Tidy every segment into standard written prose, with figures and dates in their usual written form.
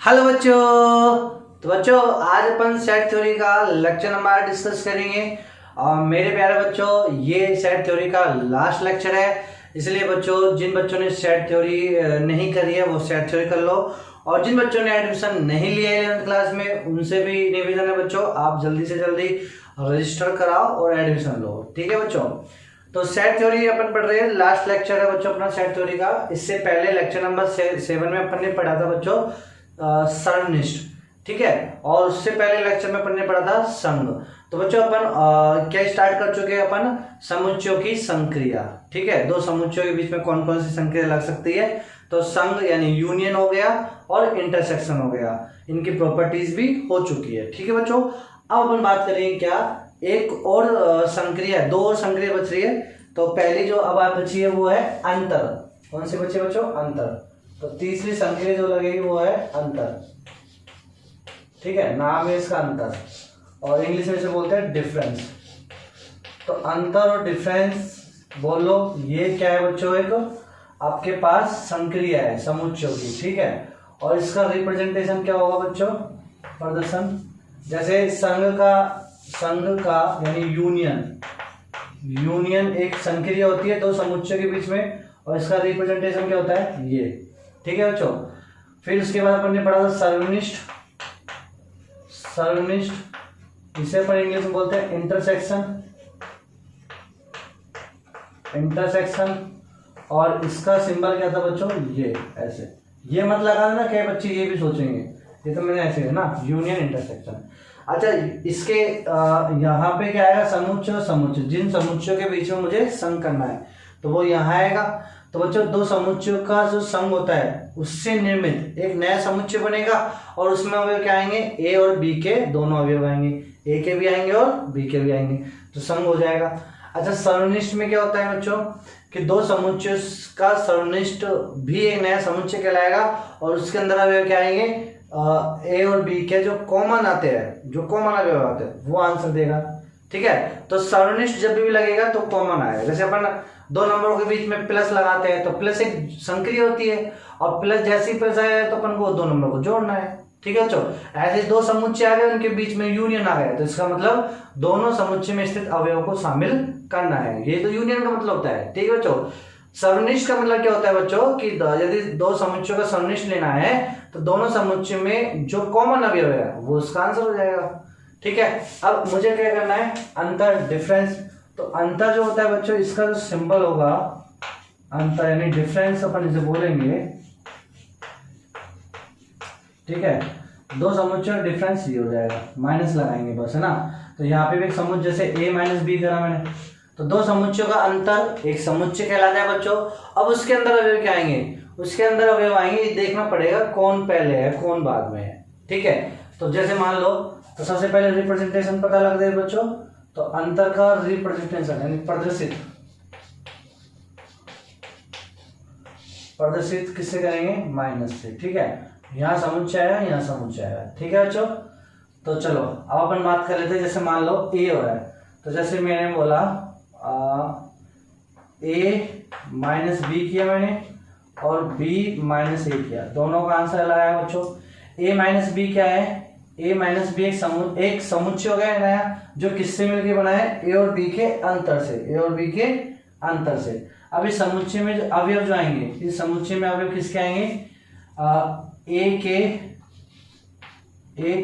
Hello बच्चों। तो बच्चों आज अपन सेट थ्योरी का लेक्चर नंबर 8 डिस्कस करेंगे। और मेरे प्यारे बच्चों ये सेट थ्योरी का लास्ट लेक्चर है, इसलिए बच्चों जिन बच्चों ने सेट थ्योरी नहीं करी है वो सेट थ्योरी कर लो, और जिन बच्चों ने एडमिशन नहीं लिया है 11th क्लास में उनसे भी निवेदन है बच्चों आप जल्दी से जल्दी रजिस्टर कराओ और एडमिशन लो। ठीक है बच्चों। तो सेट थ्योरी अपन पढ़ रहे हैं, लास्ट लेक्चर है बच्चों अपना सेट थ्योरी का। इससे पहले लेक्चर नंबर 7 में अपन ने पढ़ा था बच्चों सर्वनिष्ठ, ठीक है, और उससे पहले लेक्चर में अपन ने पढ़ा था संघ। तो बच्चों अपन क्या स्टार्ट कर चुके हैं, अपन समुच्चयों की संक्रिया। ठीक है, दो समुच्चयों के बीच में कौन कौन सी संक्रिया लग सकती है, तो संघ यानी यूनियन हो गया और इंटरसेक्शन हो गया, इनकी प्रॉपर्टीज भी हो चुकी है। ठीक है बच्चों, अब अपन बात करेंगे क्या एक और संक्रिया, दो और संक्रिया बच रही है। तो पहली जो अब आप बची है वो है अंतर। कौन सी बची बच्चों? अंतर। तो तीसरी संक्रिया जो लगेगी वो है अंतर। ठीक है, नाम है इसका अंतर, और इंग्लिश में इसे बोलते हैं डिफरेंस। तो अंतर और डिफरेंस बोलो, ये क्या है बच्चों? एक आपके पास संक्रिया है समुच्चयों की। ठीक है, और इसका रिप्रेजेंटेशन क्या होगा बच्चों? प्रदर्शन। जैसे संघ का यानी यूनियन एक संक्रिया होती है दो समुच्चयों के बीच में, और इसका रिप्रेजेंटेशन क्या होता है? ये। ठीक है बच्चों। फिर उसके बाद अपन ने पढ़ा था सर्वनिष्ठ। इसे अपन इंग्लिश में बोलते हैं इंटरसेक्शन। और इसका सिंबल क्या था बच्चों? ये ऐसे। ये मत लगाना ना, क्या बच्चे ये भी सोचेंगे, ये तो मैंने ऐसे है ना, यूनियन इंटरसेक्शन। अच्छा, इसके यहाँ पे क्या आएगा? समुच्चय। जिन समुच्चयों के बीच में मुझे संघ करना है तो वो यहाँ आएगा। तो बच्चों दो समुच्चयों का जो संघ होता है उससे निर्मित एक नया समुच्चय बनेगा, और उसमें अवयव क्या आएंगे? ए और बी के दोनों अवयव आएंगे, ए के भी आएंगे और बी के भी आएंगे, तो संघ हो जाएगा। अच्छा, सर्वनिष्ठ में क्या होता है बच्चों कि दो समुच्चयों का सर्वनिष्ठ भी एक नया समुच्चय कहलाएगा, और उसके अंदर अवयव क्या आएंगे? ए और बी के जो कॉमन आते हैं, जो कॉमन अवयव आते हैं वो आंसर देगा। ठीक है, तो सर्वनिष्ठ जब भी लगेगा तो कॉमन आएगा। जैसे अपन दो नंबरों के बीच में प्लस लगाते हैं तो प्लस एक संक्रिया होती है, और प्लस जैसे ही प्लस आया तो अपन को दो नंबर को जोड़ना है। ठीक है बच्चों, ऐसे दो समुच्चय आ गए, उनके बीच में यूनियन आ गया, तो इसका मतलब दोनों समुच्चय में स्थित अवयवों को शामिल करना है। ये तो यूनियन का मतलब होता है। ठीक है बच्चों। सर्वनिष्ठ का मतलब क्या होता है बच्चों कि यदि दो समुच्चयों का सर्वनिष्ठ लेना है तो दोनों समुच्चय में जो कॉमन अवयव है वो उसका आंसर हो जाएगा। ठीक है, अब मुझे क्या करना है? अंतर, डिफरेंस। तो अंतर जो होता है बच्चों, इसका जो सिंबल होगा अंतर यानी डिफरेंस अपन इसे बोलेंगे। ठीक है, दो समुच्चयों का डिफरेंस ये हो जाएगा, माइनस लगाएंगे बस, है ना। तो यहाँ पे भी एक समुच्चय जैसे a माइनस बी करा मैंने, तो दो समुच्चयों का अंतर एक समुच्चय कहलाता है बच्चों। अब उसके अंदर अवयव क्या आएंगे? उसके अंदर अवयव आएंगे, ये देखना पड़ेगा कौन पहले है कौन बाद में है। ठीक है, तो जैसे मान लो, तो सबसे पहले रिप्रेजेंटेशन पता लग जाए बच्चों, तो अंतर का रिप्रेजेंटेशन यानी प्रदर्शित किससे करेंगे? माइनस से। ठीक है, यहाँ समुच्चय आया, यहाँ समुच्चय आया। ठीक है बच्चों, तो चलो अब अपन बात कर लेते हैं। जैसे मान लो ए हो रहा है, तो जैसे मैंने बोला ए माइनस बी किया मैंने, और बी माइनस ए किया, दोनों का आंसर अलग आया बच्चों। ए माइनस बी क्या है? ए माइनस बी एक समुच्चय हो गया नया, जो किससे मिलकर बना है? ए और बी के अंतर से। ए और बी के अंतर से। अब इस समुच्चय में जो अवयव जो आएंगे, इस समुच्चय में अवयव किसके आएंगे? ए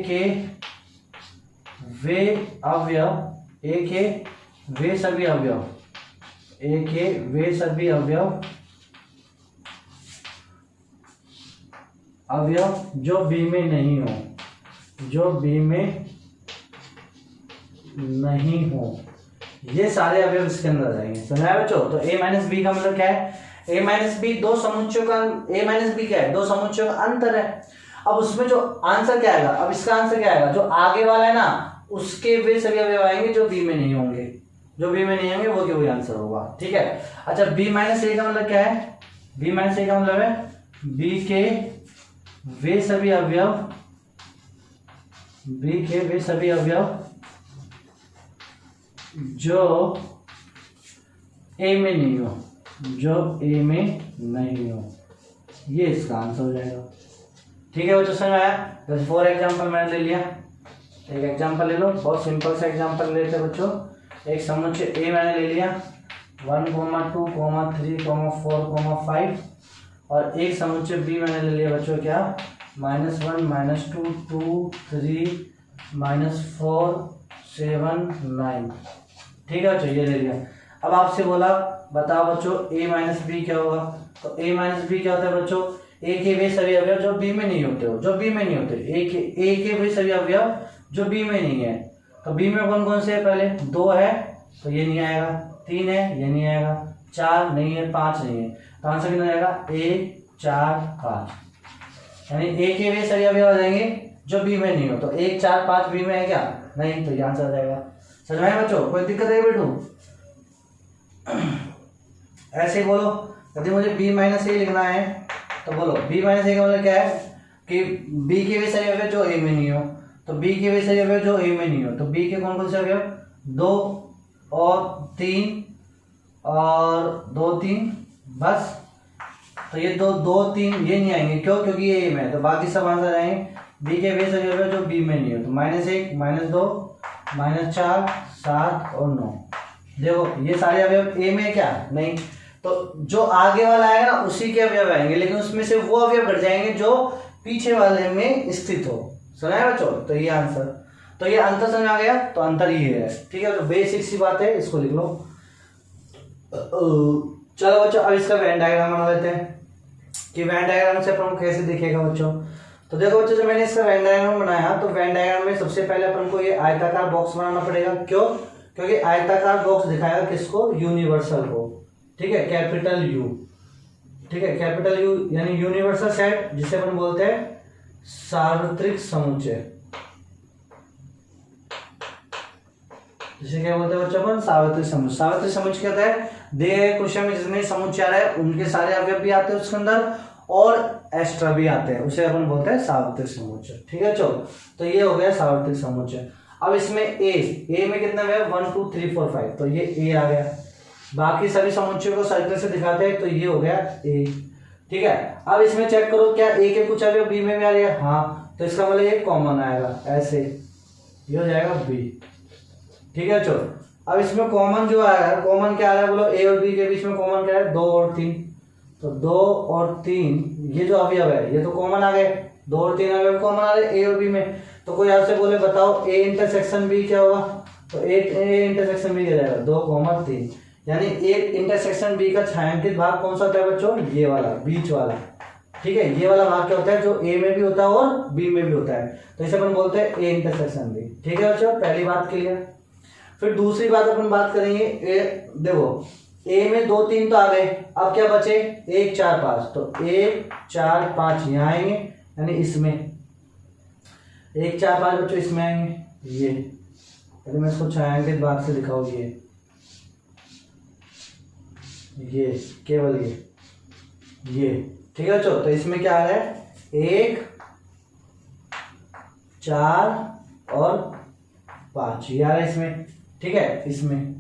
के वे अवयव, ए के वे सभी अवयव, ए के वे सभी अवयव जो बी में नहीं हो, जो बी में नहीं हो, ये सारे अवयव इसके अंदर आ जाएंगे। समझाया बच्चों? तो a माइनस बी का मतलब क्या है? a माइनस बी दो समुच्चयों का, a माइनस बी क्या है? दो समुच्चयों का अंतर है। अब उसमें जो आंसर क्या आएगा? अब इसका आंसर क्या आएगा? जो आगे वाला है ना, उसके वे सभी अवयव आएंगे जो बी में नहीं होंगे, जो बी में नहीं होंगे वो वही आंसर होगा। ठीक है। अच्छा, बी माइनस ए का मतलब क्या है? बी माइनस ए का मतलब है बी के वे सभी अवयव, बी के वे सभी अवयव जो ए में नहीं हो, जो ए में नहीं हो, ये इसका आंसर हो जाएगा। ठीक है बच्चों, समझ में आया। जैसे फॉर एग्जाम्पल मैंने ले लिया, एक एग्जाम्पल ले लो, बहुत सिंपल सा एग्जाम्पल लेते हैं बच्चों। एक समुच्चय ए मैंने ले लिया 1, 2, 3, 4, 5 और एक समुच्चय बी मैंने ले लिया बच्चों क्या -1, -2, 2, 3, -4, 7, 9। ठीक है बच्चों, ये ले लिया। अब आपसे बोला बताओ बच्चों a माइनस बी क्या होगा। तो a माइनस बी क्या होता है बच्चों, a के वे सभी अवयव जो b में नहीं होते हो, जो b में नहीं होते, a के वे सभी अवयव जो b में नहीं है। तो b में कौन कौन से है, पहले 2 है तो ये नहीं आएगा, 3 है ये नहीं आएगा, 4 नहीं है, 5 नहीं है। तो आंसर कितना आएगा 1, 4, 5। यानी a के वे सभी अवयव आ जाएंगे जो b में नहीं हो। तो 1, 4, 5 b में है क्या, नहीं, तो ये आंसर आ जाएगा। समझ में आया बच्चों, कोई दिक्कत है बेटू? ऐसे बोलो, यदि मुझे b माइनस ए लिखना है तो बोलो b माइनस ए का मतलब क्या है कि b के वे सभी अवयव जो a में नहीं हो। तो b के वे सभी अवयव जो a में नहीं हो, तो b के कौन कौन से अवयव, 2 और 3 और 2, 3 बस। तो ये 2, 2, 3 ये नहीं आएंगे, क्यों, क्योंकि ये a में है। तो बाकी सब आंसर आएंगे b के वे सभी अवयव जो b में नहीं हो। तो -1, -2, -4, 7 और 9। देखो ये सारे अवयव a में क्या, नहीं, तो जो आगे वाला आएगा ना उसी के अवयव आएंगे, लेकिन उसमें से वो अवयव घट जाएंगे जो पीछे वाले में स्थित हो। सुना है बच्चों? तो ये आंसर, तो ये अंतर समझ आ गया। तो अंतर ये है, ठीक है, तो बेसिक सी बात है, इसको लिख लो। चलो बच्चों, अब इसका वेन डायग्राम बना लेते हैं कि वेन डायग्राम से अपन कैसे दिखेगा बच्चों। तो देखो बच्चों, जब मैंने इसका वेन डायग्राम बनाया तो वेन डायग्राम में सबसे पहले अपन को ये आयताकार बॉक्स बनाना पड़ेगा। क्यों? क्योंकि आयताकार बॉक्स दिखाएगा किसको, यूनिवर्सल को। ठीक है, कैपिटल यू। ठीक है, कैपिटल यू यानी यूनिवर्सल सेट, जिसे अपन बोलते हैं सार्वत्रिक समुच्चय। जिसे क्या बोलते हैं बच्चों अपन, सार्वत्रिक समुच्चय। सार्वत्रिक समुच्चय क्या होता है, दिए क्वेश्चन में जितने समुच्चय आ रहे हैं उनके सारे अवयव भी आते हैं उसके अंदर और एक्स्ट्रा भी आते हैं, उसे अपन बोलते हैं सार्वत्रिक समुच्चय। ठीक है चलो, तो ये हो गया सार्वत्रिक समुच्चय। अब इसमें ए में कितने अवयव, 1, 2, 3, 4, 5, तो ये ए आ गया। बाकी सभी समुच्चयों को सर्कल से दिखाते हैं, तो ये हो गया ए। ठीक है, अब इसमें चेक करो क्या ए के कुछ अवयव बी में भी आ रहे हैं, हाँ, तो इसका मतलब ये कॉमन आएगा, ऐसे ये हो जाएगा बी। ठीक है चलो, अब इसमें कॉमन जो आया है, कॉमन क्या आ रहा है बोलो, ए और बी के बीच में कॉमन क्या है, 2 और 3। तो 2 और 3 ये जो अवयव है ये तो कॉमन आ गए, 2 और 3 अवयव कॉमन आ रहे ए और बी में। तो कोई आपसे बोले बताओ ए इंटरसेक्शन बी क्या होगा, तो ए इंटरसेक्शन बी क्या जाएगा, 2, 3। यानी ए इंटरसेक्शन बी का छायांकित भाग कौन सा होता है बच्चों, ये वाला बीच वाला। ठीक है, ये वाला भाग क्या होता है, जो ए में भी होता है और बी में भी होता है, तो इसे अपन बोलते हैं ए इंटरसेक्शन बी। ठीक है बच्चों, पहली बात क्लियर। फिर दूसरी बात अपन बात करेंगे, देखो ए में 2, 3 तो आ गए, अब क्या बचे 1, 4, 5, तो 1, 4, 5 यहाँ आएंगे, यानी इसमें 1, 4, 5 बच्चों इसमें आएंगे। ये यदि मैं इसको छायांकित भाग से दिखाऊँ, ये केवल ये। ठीक है बच्चों, तो इसमें क्या आ रहा है, 1, 4 और 5 ये आ रहा है इसमें। ठीक है, इसमें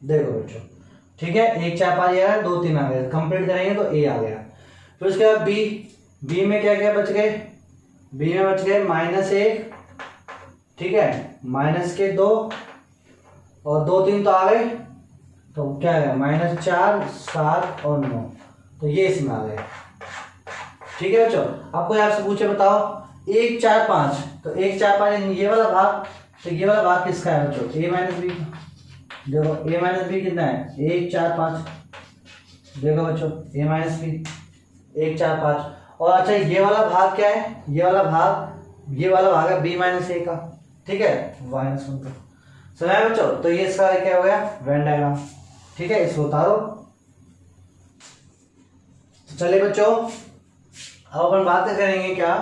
देखो बच्चों, ठीक है, 1, 4, 5 ये आ रहा है, 2, 3 आ गए, कंप्लीट करेंगे तो ए आ गया। फिर उसके बाद बी में क्या क्या बच गए, बी में बच गए -1, ठीक है, -2 और 2, 3 तो आ गए, तो क्या है -4, 7 और 9, तो ये इसमें आ गए। ठीक है बच्चों, आपको आपसे पूछे बताओ 1, 4, 5, तो 1, 4, 5 ये वाला भाग, तो ये वाला भाग किसका है बच्चों, a माइनस बी। देखो a माइनस बी कितना है, 1, 4, 5। देखो बच्चों a माइनस बी 1, 4, 5। और अच्छा ये वाला भाग क्या है, ये वाला भाग है b माइनस ए का। ठीक है, -1 का। समझ बच्चों, तो ये इसका क्या हो गया, वेन डायग्राम। ठीक है, इसको उतारो। तो चलिए बच्चों, अब अपन बात करेंगे क्या,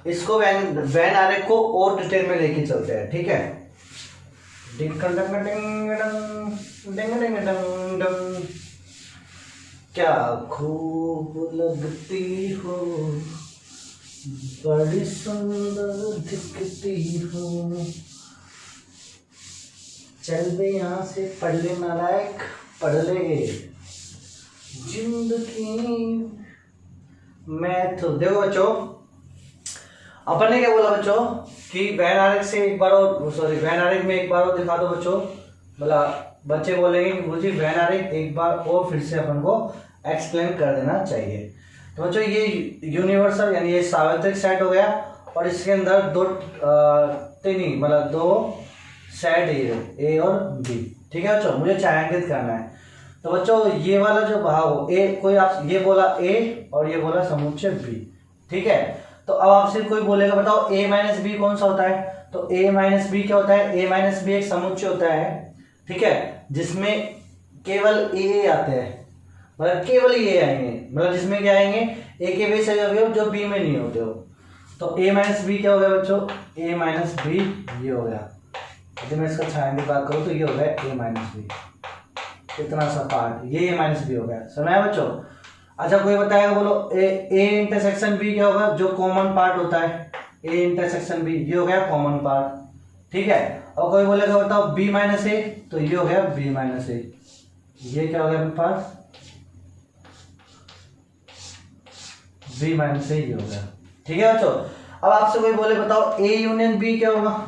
इसको वैन आरेख को और डिटेल में लेके चलते हैं। ठीक है, क्या खूब लगती हो, बड़ी सुंदर दिखती हो, चल बे यहाँ से, पढ़ ले नालायक, पढ़ ले जिंदगी मैं तो। देखो बच्चों, अपन ने क्या बोला बच्चों कि वैन आरेख से एक बार और, सॉरी वैन आरेख में एक बार और दिखा दो बच्चों। बोला बच्चे बोलेंगे कि गुरुजी वैन आरेख एक बार और फिर से अपन को एक्सप्लेन कर देना चाहिए। तो बच्चों ये यूनिवर्सल यानी ये सार्वत्रिक सेट हो गया, और इसके अंदर दो तीन मतलब दो सेट ए और बी। ठीक है बच्चों, मुझे छायांकित करना है। तो बच्चों ये वाला जो भाव ए, कोई आप ये बोला ए और ये बोला समुच्चय बी। ठीक है, तो अब आपसे कोई बोलेगा बताओ ए माइनस बी कौन सा होता है। तो ए माइनस बी क्या होता है, ए माइनस बी एक समुच्चय होता है। ठीक है, जिसमें केवल ए आते हैं, मतलब केवल ये आएंगे, मतलब जिसमें क्या आएंगे ए के वे सही अवयव जो बी में नहीं होते हो। तो ए माइनस बी क्या हो गया बच्चों, ए माइनस बी ये हो गया। यदि मैं इसका छायांकित बात करूँ तो ये हो गया ए माइनस बी, इतना सा पार्ट ये ए माइनस बी हो गया। समझाया बच्चों। अच्छा कोई बताएगा, बोलो ए इंटरसेक्शन बी क्या होगा, जो कॉमन पार्ट होता है ए इंटरसेक्शन बी, ये हो गया कॉमन पार्ट। ठीक है, और कोई बोलेगा बताओ बी माइनस ए, तो ये हो गया बी माइनस ए, ये क्या हो गया मेरे पास बी माइनस ए, ये हो गया। ठीक है बच्चों, अब आपसे कोई बोले बताओ ए यूनियन बी क्या होगा,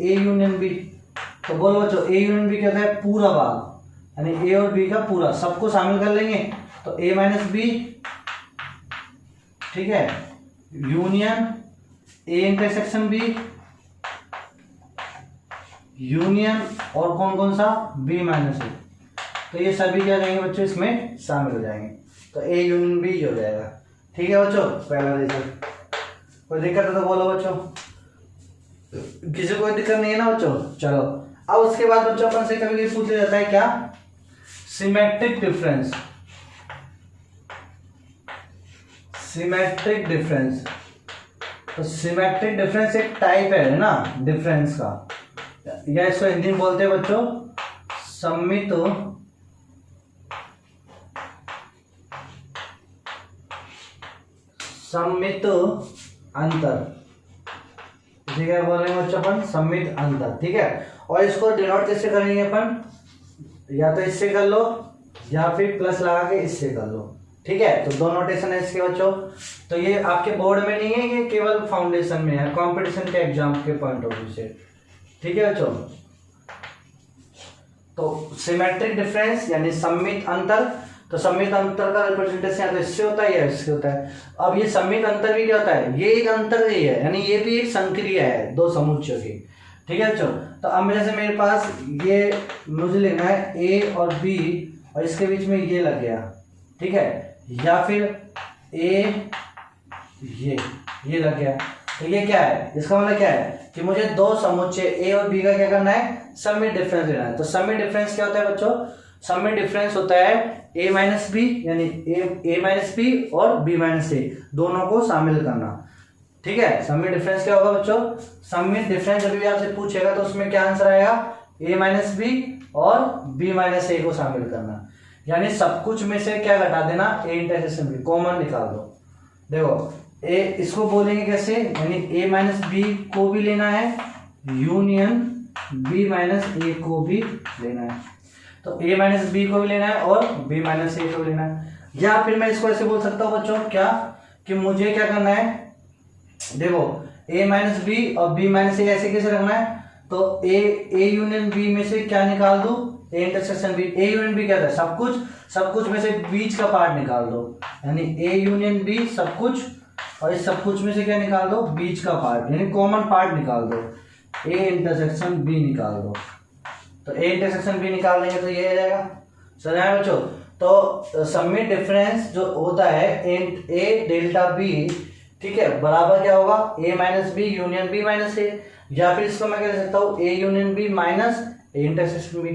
ए यूनियन बी, तो बोलो बच्चों ए यूनियन बी क्या होता है, पूरा भाग यानी ए और बी का पूरा, सबको शामिल कर लेंगे तो ए माइनस बी। ठीक है, union A intersection B, union और कौन कौन सा बी माइनस ए, तो ये सभी क्या जाएंगे बच्चों इसमें शामिल हो जाएंगे, तो ए यूनियन बी हो जाएगा। ठीक है बच्चों, पहला रिजल्ट। कोई दिक्कत है तो बोलो बच्चों, किसी कोई दिक्कत नहीं है ना बच्चों। चलो अब उसके बाद बच्चों अपन से कभी कभी पूछा जाता है क्या, सिमेट्रिक डिफरेंस। सिमेट्रिक डिफरेंस, तो सिमेट्रिक डिफरेंस एक टाइप है ना डिफरेंस का, या इसको हिंदी में बोलते हैं बच्चों सम्मित सम्मित अंतर, इसे क्या बोलेंगे बच्चों अपन, सम्मित अंतर। ठीक है, और इसको डिनोट कैसे करेंगे अपन, या तो इससे कर लो या फिर प्लस लगा के इससे कर लो। ठीक है, तो दो नोटेशन है इसके बच्चों। तो ये आपके बोर्ड में नहीं है, ये केवल फाउंडेशन में है, कंपटीशन के एग्जाम के पॉइंट ऑफ व्यू से। ठीक है बच्चों, तो सिमेट्रिक डिफरेंस यानी सम्मित अंतर, तो सम्मित अंतर का रिप्रेजेंटेशन या तो इससे होता है या इससे होता है। अब ये सम्मित अंतर भी क्या होता है, ये एक अंतर ही है, यानी ये भी एक संक्रिया है दो समुच्चयों की। ठीक है बच्चों, तो अब जैसे मेरे पास ये मुझे लेना है ए और बी, और इसके बीच में ये लग गया। ठीक है, या फिर ए ये लग गया, तो ये क्या है, इसका मतलब क्या है कि मुझे दो समुच्चय ए और बी का क्या करना है, सम्मित डिफरेंस लेना है। तो सम्मित डिफरेंस क्या होता है बच्चों, सम्मित डिफरेंस होता है ए माइनस बी, यानी ए माइनस बी और बी माइनस ए दोनों को शामिल करना। ठीक है, सम्मित डिफरेंस क्या होगा बच्चों, सम्मित डिफरेंस जब भी आपसे पूछेगा तो उसमें क्या आंसर आएगा, ए माइनस बी और बी माइनस ए को शामिल करना, यानी सब कुछ में से क्या घटा देना, ए इंटरसेक्शन बी कॉमन निकाल दो। देखो ए, इसको बोलेंगे कैसे, यानी ए माइनस बी को भी लेना है, यूनियन बी माइनस ए को भी लेना है। तो ए माइनस बी को भी लेना है और बी माइनस ए को भी लेना है। या फिर मैं इसको ऐसे बोल सकता हूँ बच्चों क्या, कि मुझे क्या करना है, देखो ए माइनस बी और बी माइनस ए ऐसे कैसे रखना है, तो ए यूनियन बी में से क्या निकाल दो, A intersection B. A union B क्या था, सब कुछ में से बीच का पार्ट निकाल दो, यानी ए यूनियन बी सब कुछ, और इस सब कुछ में से क्या निकाल दो, बीच का पार्ट, यानी कॉमन पार्ट निकाल दो, ए इंटरसेक्शन बी निकाल दो। तो ए इंटरसेक्शन बी निकाल देंगे तो ये आ जाएगा। समझ आया बच्चों। तो सम्मित डिफरेंस जो होता है ए डेल्टा बी, ठीक है, बराबर क्या होगा, A minus B union B minus A, या फिर इसको मैं कह सकता हूँ A union B minus A intersection B.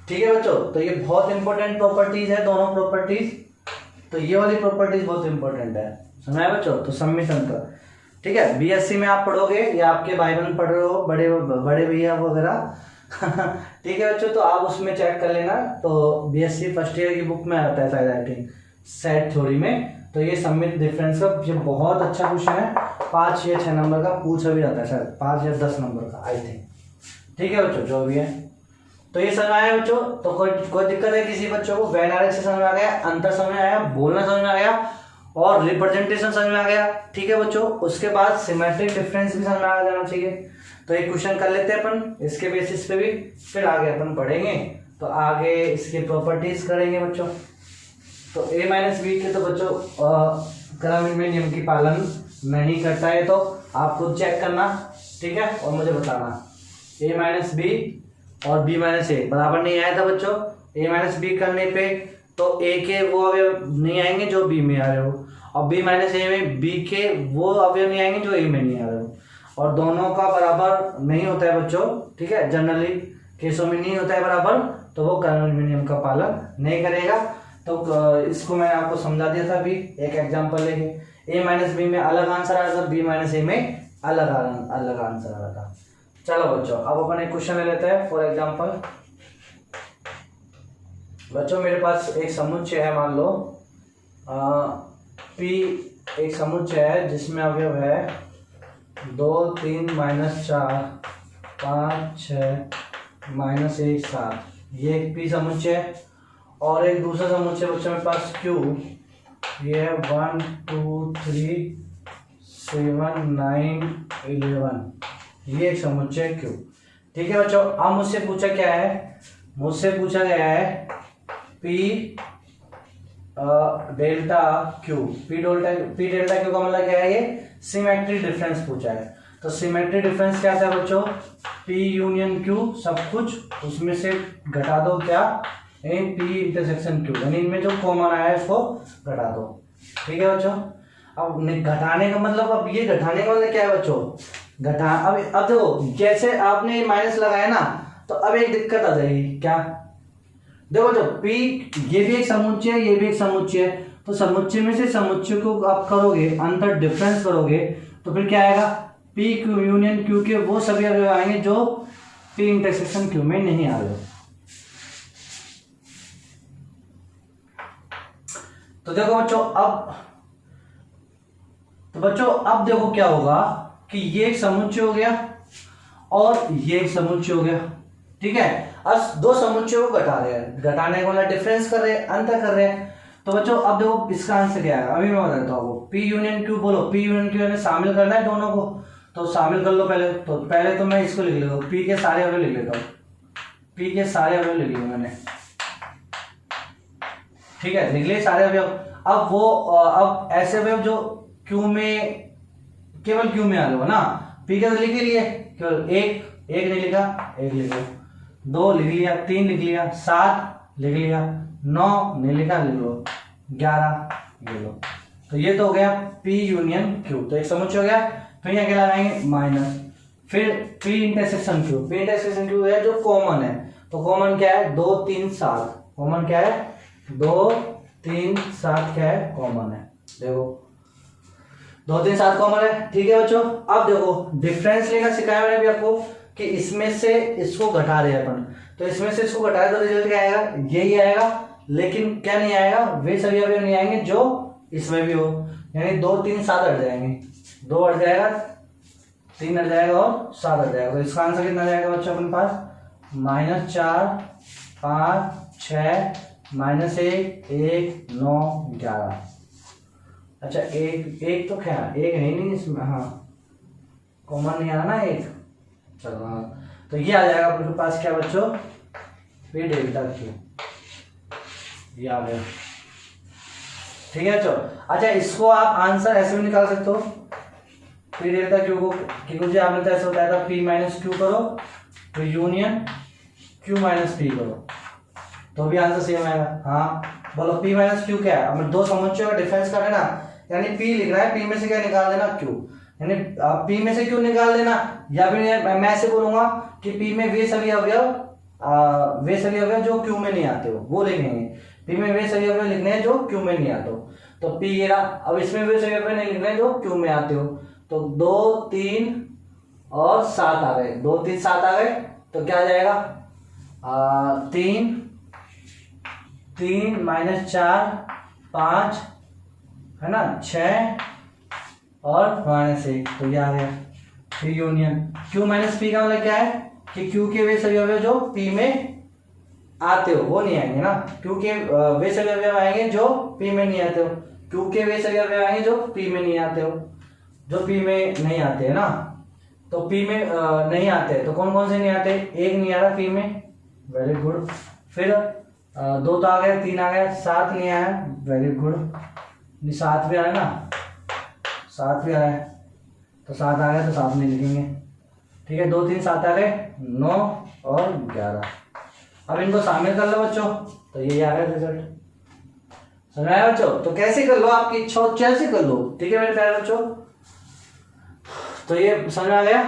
ठीक है बच्चों, तो ये बहुत इंपॉर्टेंट प्रॉपर्टीज है दोनों प्रॉपर्टीज, तो ये वाली प्रॉपर्टीज बहुत इंपॉर्टेंट है। समझ आया बच्चों। तो सम्मित अंतर, ठीक है, बीएससी में आप पढ़ोगे या आपके भाई बहन पढ़ रहे हो, बड़े भैया वगैरह ठीक है बच्चों, तो आप उसमें चेक कर लेना। तो बीएससी फर्स्ट ईयर की बुक में आता है शायद, आई थिंक सेट थ्योरी में। तो ये सम्मित डिफरेंस का ये बहुत अच्छा क्वेश्चन है, 5 या 6 नंबर का पूछा भी जाता है, शायद 5 या 10 नंबर का आई थिंक। ठीक है बच्चों, जो भी है। तो ये समझ में आया बच्चों? तो कोई दिक्कत है किसी बच्चों को? वेन डायरेक्शन समझ में आ गया, अंतर समझ में आया, बोलना समझ में आ गया और रिप्रेजेंटेशन समझ में आ गया। ठीक है बच्चों, उसके बाद सिमेट्रिक डिफरेंस भी समझ में आ जाना चाहिए। तो एक क्वेश्चन कर लेते हैं अपन इसके बेसिस पे भी, फिर आगे अपन पढ़ेंगे। तो आगे इसकी प्रॉपर्टीज करेंगे बच्चों। तो a माइनस बी के तो बच्चों क्रम में नियम की पालन नहीं करता है, तो आप खुद चेक करना, ठीक है, और मुझे बताना। a माइनस बी और b माइनस ए बराबर नहीं आया था बच्चों। a माइनस बी करने पे तो a के वो अवयव नहीं आएंगे जो b में आ रहे हो, और b माइनस ए में b के वो अवयव नहीं आएंगे जो a में नहीं आ रहे हो, और दोनों का बराबर नहीं होता है बच्चों। ठीक है, जनरली केसों में नहीं होता है बराबर, तो वो कर्नल नियम का पालन नहीं करेगा। तो इसको मैंने आपको समझा दिया था अभी एक एग्जांपल लेके। a माइनस बी में अलग आंसर आ रहा था, b माइनस ए में अलग आंसर आ रहा था। चलो बच्चों, अब अपन एक क्वेश्चन ले लेते हैं। फॉर एग्जांपल बच्चों, मेरे पास एक समुच्चय है, मान लो P एक समुच्चय है जिसमें अवयव है 2 3 माइनस 4 5 6 माइनस 1 7, ये एक P समुच्चय है। और एक दूसरा समुच्चय बच्चों मेरे पास Q, ये है 1 2 3 7 9 11, ये एक समुच्चय Q। ठीक है बच्चों, अब मुझसे पूछा क्या है? मुझसे पूछा गया है P delta Q। P delta Q का मतलब क्या है? ये सिमेट्रिक डिफरेंस पूछा है। तो सिमेट्रिक डिफरेंस क्या था बच्चों? P यूनियन Q, सब कुछ उसमें से घटा दो क्या? P इंटरसेक्शन Q, यानी इनमें जो कॉमन आया है उसको घटा दो। ठीक है बच्चों, अब घटाने का मतलब, अब ये घटाने का मतलब क्या है बच्चों? अब देखो, जैसे आपने माइनस लगाया ना, तो अब एक दिक्कत आ जाएगी। क्या? देखो जो P, ये भी एक समुच्चय है, ये भी एक समुच्चय है, तो समुच्चय में से समुच्चय को आप करोगे, अंतर डिफरेंस करोगे, तो फिर क्या आएगा? P यूनियन Q के वो सभी अवयव आएंगे जो P इंटरसेक्शन Q में नहीं आ रहे। तो देखो बच्चों, अब देखो क्या होगा कि ये एक समुच्चय हो गया और ये एक समुच्चय हो गया। ठीक है, अब दो समुच्चयों को घटा रहे हैं, घटाने वाला डिफरेंस कर रहे हैं, अंतर कर रहे हैं। तो बच्चों अब देखो इसका आंसर क्या है, अभी मैं बताता हूँ आपको। P यूनियन Q बोलो, P यूनियन Q ने शामिल करना है दोनों को, तो शामिल कर लो पहले। तो पहले तो मैं इसको लिख लेता हूँ, P के सारे अवयव लिख लेता हूँ, P के सारे अवयव लिख लिए मैंने। ठीक है, लिख लिए सारे अवयव। अब ऐसे अवयव जो Q में, केवल Q में आ रहे हो ना, P के तो लिख ही लिए, केवल एक नहीं लिखा, एक लिख लो, 2 लिख लिया, 3 लिख लिया, 7 लिख लिया, 9 नहीं लिखा, लिख लो, 11 लिख लो। तो ये तो हो गया P यूनियन Q, तो एक समुच्चय हो गया। फिर यहाँ क्या लगाएंगे? माइनस, फिर P intersection Q। P intersection Q है जो कॉमन है, तो कॉमन क्या है? 2 3 7, कॉमन क्या है? 2 3 7 क्या है? कॉमन है। देखो 2 3 7 कॉमन है। ठीक है बच्चों, अब देखो डिफरेंस लेना सिखाया मैंने भी आपको कि इसमें से इसको घटा रहे हैं अपन, तो इसमें से इसको घटाए तो रिजल्ट क्या आएगा? यही आएगा। लेकिन क्या नहीं आएगा? वे सभी अवयव नहीं आएंगे जो इसमें भी हो, यानी 2 3 7 हट जाएंगे, 2 हट जाएगा, 3 हट जाएगा और 7 हट जाएगा। तो इसका आंसर कितना जाएगा बच्चों अपने पास? -4 5 6 -1 1 9 11। अच्छा, एक तो क्या, एक है ही नहीं इसमें, हाँ कॉमन नहीं आ रहा ना एक। चलो हाँ, तो ये आ जाएगा आपके पास क्या बच्चों? P डेल्टा Q, ये आ गया। ठीक है बच्चों, अच्छा इसको आप आंसर ऐसे भी निकाल सकते हो, P डेल्टा Q को, क्योंकि आपने तो ऐसे बताया था P माइनस Q करो, तो यूनियन Q माइनस P करो, तो भी आंसर सेम आएगा। हाँ बोलो, P माइनस Q क्या है? अब दो समुच्चयों का डिफरेंस कर ना, यानी P लिख रहा है, P में से क्या निकाल देना? Q, यानी P में से Q निकाल देना, या फिर मैं ऐसे बोलूंगा कि P में वे सभी अवयव जो Q में नहीं आते हो वो लिखेंगे। P में वे सभी अवयव लिखने हैं जो Q में नहीं आते हो, तो P ये रहा। अब इसमें वे सभी अवयव नहीं लिखने जो Q में आते हो, तो 2 3 और 7 आ गए, 2 3 7 आ गए, तो क्या आ जाएगा? 3 -4 5 है ना, 6 और -1, तो ये आ गया P union Q minus P का मतलब क्या है? कि क्यू के वे सभी अवयव जो पी में आते हो वो नहीं आएंगे ना, क्यू के वे सभी अवयव आएंगे जो पी में नहीं आते हो, क्यू के वे सभी अवयव आएंगे जो पी में नहीं आते हो, जो पी में नहीं आते है ना। तो पी में नहीं आते तो कौन कौन से नहीं आते, एक नहीं आ रहा पी में, वेरी गुड। फिर 2 तो आ गया, 3 आ गया, 7 नहीं आया, वेरी गुड। 7 भी आया ना, 7 भी आया, तो 7 आ गया तो 7 नहीं लिखेंगे, ठीक है। 2 3 7 आ गए, 9 और 11। अब इनको शामिल कर लो बच्चों, तो ये आ गया रिजल्ट। समझ आया बच्चों? तो कैसे कर लो, आपकी इच्छा हो कैसे कर लो, ठीक है मेरे प्यारे बच्चों। तो ये समझ आ गया।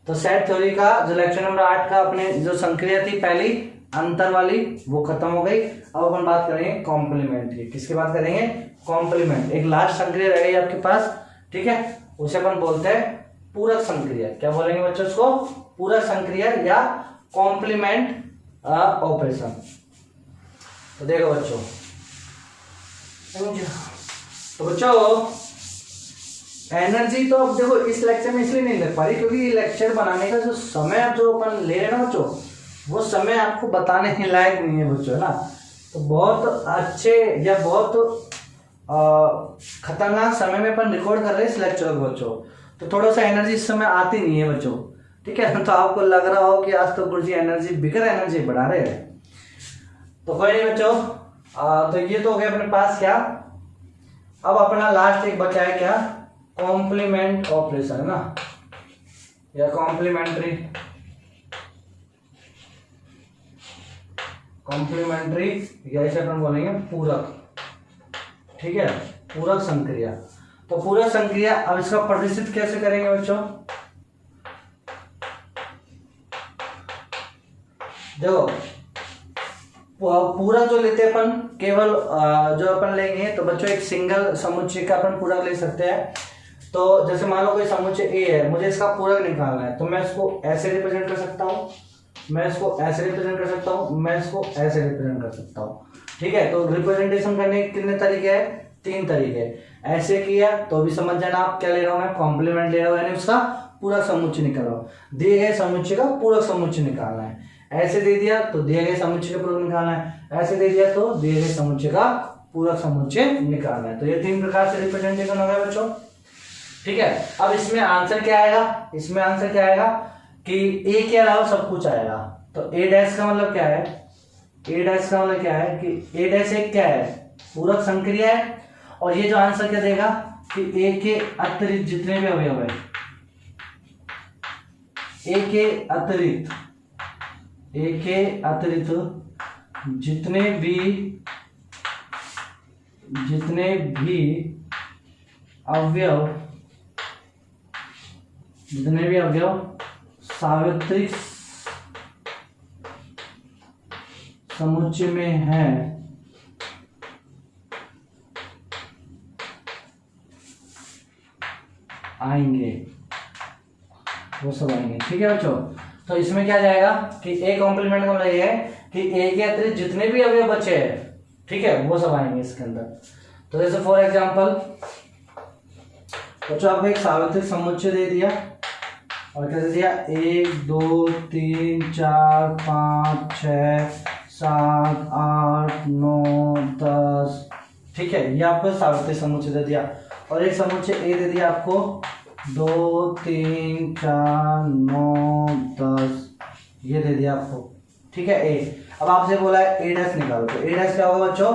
तो सेट थ्योरी का जो लेक्चर नंबर 8 का अपने जो संक्रिया थी पहली अंतर वाली वो खत्म हो गई। अब अपन बात करेंगे कॉम्प्लीमेंट की। किसकी बात करेंगे? कॉम्प्लीमेंट। एक लास्ट संक्रिया रह गई आपके पास, ठीक है, उसे अपन बोलते हैं पूरक संक्रिया। क्या बोलेंगे बच्चों उसको? पूरक संक्रिया या कॉम्प्लीमेंट ऑपरेशन। तो देखो बच्चों, तो बच्चों एनर्जी तो अब देखो इस लेक्चर में इसलिए नहीं लग पा रही क्योंकि ये लेक्चर बनाने का जो समय जो अपन ले रहे हैं ना बच्चों, वो समय आपको बताने के लायक नहीं है बच्चों, है ना। तो बहुत अच्छे या बहुत खतरनाक समय में अपन रिकॉर्ड कर रहे हैं इस लेक्चर को बच्चों, तो थोड़ा सा एनर्जी इस समय आती नहीं है बच्चों, ठीक है। तो आपको लग रहा हो कि आज तो गुरुजी एनर्जी बिगर एनर्जी बढ़ा रहे हैं, तो कोई नहीं बच्चों। तो ये तो हो गया अपने पास क्या, अब अपना लास्ट एक बचा है क्या, कॉम्प्लीमेंट ऑपरेशन, है ना, या कॉम्प्लीमेंट्री या इसे अपन बोलेंगे पूरक, ठीक है, पूरक संक्रिया। तो पूरक संक्रिया, अब इसका प्रदर्शित कैसे करेंगे बच्चों? देखो पूरक जो लेते हैं अपन केवल जो अपन लेंगे तो बच्चों एक सिंगल समुच्चय का अपन पूरक ले सकते हैं। तो जैसे मान लो कोई समुच्चय ए है, मुझे इसका पूरक निकालना है, तो मैं इसको ऐसे रिप्रेजेंट कर सकता हूँ, मैं इसको ऐसे रिप्रेजेंट कर सकता हूँ, मैं इसको ऐसे रिप्रेजेंट कर सकता हूँ, ठीक है। तो रिप्रेजेंटेशन करने के कितने तरीके हैं? 3 तरीके। ऐसे किया तो भी समझ जाना आप क्या ले रहा हूँ, मैं कॉम्प्लीमेंट ले रहा हूँ, यानी उसका पूरक समुच्चय निकाल रहा हूँ। दिए गए समुच्चय का पूरक समुच्चय निकालना है। ऐसे दे दिया तो दिए गए समुच्चय का पूरक निकालना है, ऐसे दे दिया तो दिए गए समुच्चय का पूरक समुच्चय निकालना है। तो ये 3 प्रकार से रिप्रेजेंटेशन हो गया बच्चों, ठीक है। अब इसमें आंसर क्या आएगा? इसमें आंसर क्या आएगा कि ए के अलावा सब कुछ आएगा। तो ए डैश का मतलब क्या है? ए डैश का मतलब क्या है कि ए डैश एक क्या है? पूरक संक्रिया है। और ये जो आंसर क्या देगा कि ए के अतिरिक्त जितने भी अवयव है, ए के अतिरिक्त जितने भी अवयव सार्वत्रिक समुच्चय में है, आएंगे, वो सब आएंगे, ठीक है बच्चों। तो इसमें क्या जाएगा कि ए कॉम्प्लीमेंट का मतलब ये है कि ए के अतिरिक्त जितने भी अवयव बचे हैं, ठीक है, वो सब आएंगे इसके अंदर। तो जैसे फॉर एग्जांपल बच्चों आपको एक सार्वत्रिक समुच्चय दे दिया और क्या दे दिया, 1 2 3 4 5 6 7 8 9 10, ठीक है, ये आपको सार्वत्रिक समुच्चय दे दिया। और एक समुच्चय ए दे दिया आपको 2 3 4 9 10, ये दे दिया आपको, ठीक है, ए। अब आपसे बोला है ए डैश निकालो, तो ए डैश क्या होगा बच्चों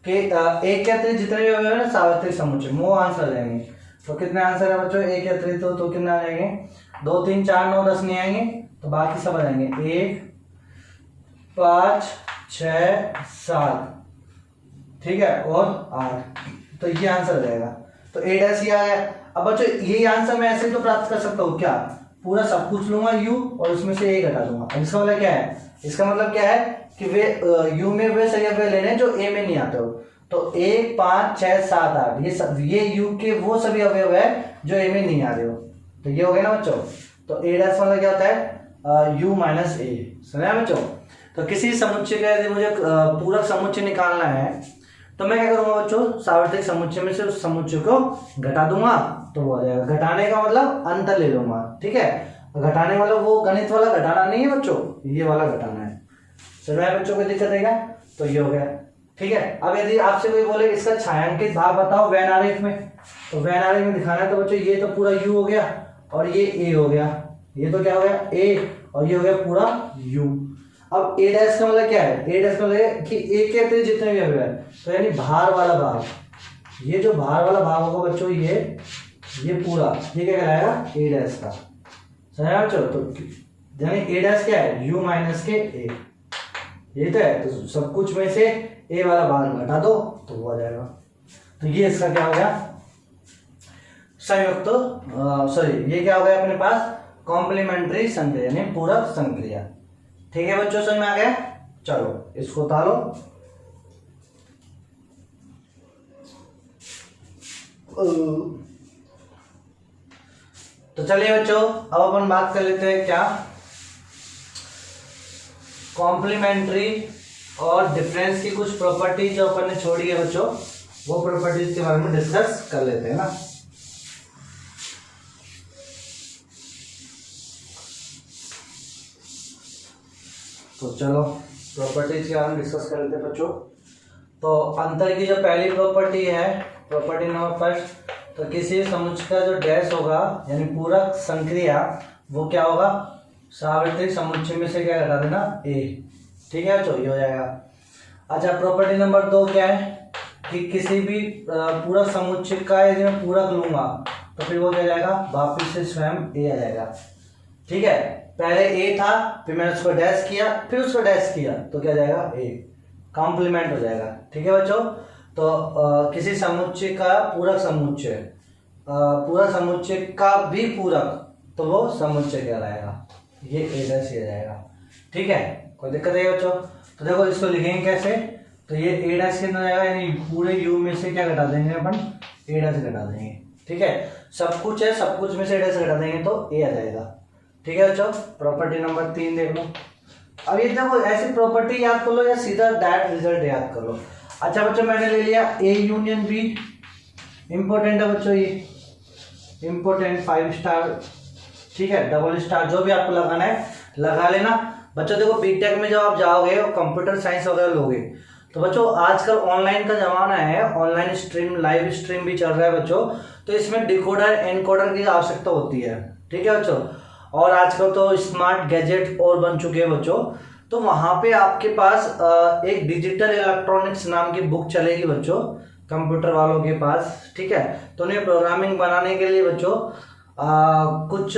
कि ए के अतिरिक्त जितने भी अवयव है ना सार्वत्रिक समुच्चय, वो आंसर रहेंगे। तो कितने आंसर है बच्चों ए के अतिरिक्त? तो कितने आ जाएंगे? 2 3 4 9 10 नहीं आएंगे, तो बाकी सब आ जाएंगे 1 5 6 7, ठीक है, और 8। तो ये आंसर रहेगा। तो ए डैश ही आ गया। अब बच्चों यही आंसर मैं ऐसे तो प्राप्त कर सकता हूँ क्या, पूरा सब कुछ लूंगा यू और उसमें से ए घटा दूंगा। अब इसका मतलब क्या है? इसका मतलब क्या है कि वे यू में वे सही अवयव लेने जो ए में नहीं आते हो। तो 1 5 6 7 8 ये यू के वो सभी अवयव है जो ए में नहीं आ रहे हो। तो ये हो गया ना बच्चों। तो ए डैश मतलब क्या होता है? यू माइनस ए। समझा बच्चों? तो किसी समुच्चय का यदि मुझे पूरक समुच्चय निकालना है तो मैं क्या करूंगा बच्चों, सार्वत्रिक समुच्चय में से उस समुच्चय को घटा दूंगा तो वो आ जाएगा। घटाने का मतलब अंतर ले लूंगा, ठीक है। घटाने वाला वो गणित वाला घटाना नहीं है बच्चों, ये वाला घटाना है। चलो है बच्चों को दिक्कत रहेगा, तो ये हो गया। ठीक है, अब यदि आपसे कोई बोले इसका छायांकित भाग बताओ वेन आरेख में, तो वेन आरेख में दिखाना है तो बच्चों ये तो पूरा यू हो गया और ये ए हो गया, ये तो क्या हो गया ए, और ये हो गया पूरा यू। अब ए डैश का मतलब क्या है, ए डैश का मतलब है कि ए के अतिरिक्त जितने भी अवयव है, तो यानी भार वाला भाग, ये जो भार वाला भाग होगा बच्चों ये पूरा, ये क्या कहलाएगा ए डैश का। समझा बच्चों, तो यानी ए डैश क्या है, यू माइनस के ए, ये तो है। तो सब कुछ में से ए वाला भाग घटा दो तो वो आ जाएगा। तो ये इसका क्या हो गया, संयुक्त, सॉरी ये क्या हो गया अपने पास, कॉम्प्लीमेंट्री संक्रिया यानी पूरक संक्रिया। ठीक है बच्चों, समझ में आ गया। चलो इसको उतारो। तो चलिए बच्चों अब अपन बात कर लेते हैं क्या, कॉम्प्लीमेंट्री और डिफरेंस की कुछ प्रॉपर्टीज जो अपन ने छोड़ी है बच्चों, वो प्रॉपर्टीज के बारे में डिस्कस कर लेते हैं ना। तो चलो प्रॉपर्टीज के बारे में डिस्कस कर लेते हैं बच्चों। तो अंतर की जो पहली प्रॉपर्टी है, प्रॉपर्टी नंबर फर्स्ट, तो किसी समुच्चय का जो डैश होगा यानी पूरक संक्रिया, वो क्या होगा, सार्वत्रिक समुच्चय में से क्या घटा देना, ए। ठीक है बच्चों, ये हो जाएगा। अच्छा प्रॉपर्टी नंबर 2 क्या है कि किसी भी पूरक समुच्चय का यदि मैं पूरक लूंगा तो फिर वो क्या जाएगा, वापिस से स्वयं ए आ जाएगा। ठीक है, पहले ए था, फिर मैंने उसको डैश किया, फिर उसको डैश किया, तो क्या जाएगा ए, कॉम्प्लीमेंट हो जाएगा। ठीक है बच्चों, तो किसी समुच्चय का पूरक समुच्चय, पूरक समुच्चय का भी पूरक, तो वो समुच्चय कहलाएगा, ये ए डैश आ जाएगा। ठीक है, कोई दिक्कत है बच्चों। तो देखो इसको लिखेंगे कैसे, तो ये ए डैश के अंदर जाएगा, यानी पूरे यू में से क्या घटा देंगे अपन, ए डैश घटा देंगे। ठीक है, सब कुछ है, सब कुछ में से ए डैश घटा देंगे तो ए आ जाएगा। ठीक है बच्चों, प्रॉपर्टी नंबर 3 देख लो। अब ये देखो ऐसी प्रॉपर्टी याद कर लो या सीधा डायरेक्ट रिजल्ट याद कर लो। अच्छा बच्चों मैंने ले लिया ए यूनियन बी, इंपॉर्टेंट है बच्चों ये, इंपॉर्टेंट 5 स्टार। ठीक है, डबल स्टार जो भी आपको लगाना है लगा लेना बच्चों। देखो बीटेक में जब आप जाओगे और कंप्यूटर साइंस वगैरह लोगे, तो बच्चों आजकल ऑनलाइन का जमाना है, ऑनलाइन स्ट्रीम, लाइव स्ट्रीम भी चल रहा है बच्चों, तो इसमें डिकोडर एनकोडर की आवश्यकता होती है। ठीक है बच्चों, और आजकल तो स्मार्ट गैजेट और बन चुके हैं बच्चों, तो वहां पे आपके पास एक डिजिटल इलेक्ट्रॉनिक्स नाम की बुक चलेगी बच्चों, कंप्यूटर वालों के पास। ठीक है, तो उन्हें प्रोग्रामिंग बनाने के लिए बच्चों कुछ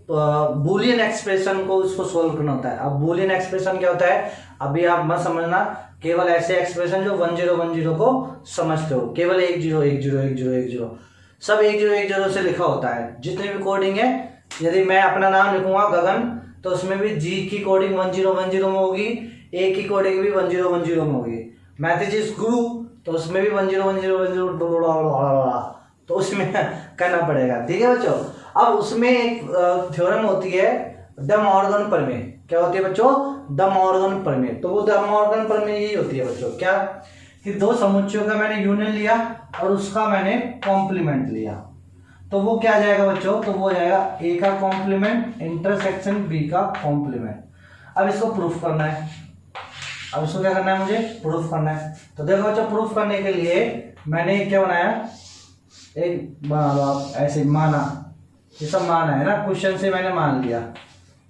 बूलियन एक्सप्रेशन को उसको सोल्व करना होता है। अब बूलियन एक्सप्रेशन क्या होता है, अभी आप मत समझना, केवल ऐसे एक्सप्रेशन जो 1010 को समझते हो, केवल 10101010 सब 1010 से लिखा होता है। जितने भी कोडिंग है, यदि मैं अपना नाम लिखूंगा गगन, तो उसमें भी जी की कोडिंग 1010 में होगी, ए की कोडिंग भी 1010 में होगी। मैथेजिस गुरु, तो उसमें भी 1010 तो उसमें करना पड़ेगा। ठीक है बच्चों, अब उसमें एक थ्योरम होती है द मॉर्गन प्रमेय। क्या होती है बच्चों, द मॉर्गन प्रमेय। तो वो द मॉर्गन प्रमेय यही होती है बच्चों, क्या कि दो समुच्चयों का मैंने यूनियन लिया और उसका मैंने कॉम्प्लीमेंट लिया, तो वो क्या जाएगा बच्चों, तो वो जाएगा ए का कॉम्प्लीमेंट इंटरसेक्शन बी का कॉम्प्लीमेंट। अब इसको प्रूफ करना है, अब इसको क्या करना है, मुझे प्रूफ करना है। तो देखो बच्चों, प्रूफ करने के लिए मैंने क्या बनाया, एक ऐसे माना, ये सब माना है ना, क्वेश्चन से मैंने मान लिया,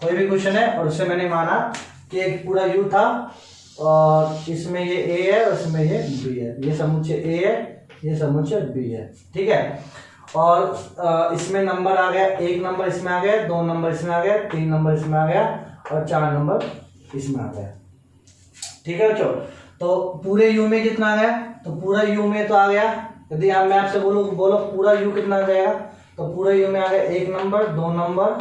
कोई भी क्वेश्चन है और उससे मैंने माना कि एक पूरा यू था और इसमें ये ए है और इसमें ये बी है, ये समुच्चय ए है, ये समुच्चय बी है। ठीक है, और इसमें नंबर आ गया, 1 नंबर इसमें आ गया, 2 नंबर इसमें आ गया, 3 नंबर इसमें आ गया और 4 नंबर इसमें आ गया। ठीक है बच्चों, तो पूरे यू में कितना आ गया, तो पूरा यू में तो आ गया, यदि मैं आपसे बोलो पूरा यू कितना आ जाएगा, तो पूरे यू में आ गया 1 नंबर, 2 नंबर,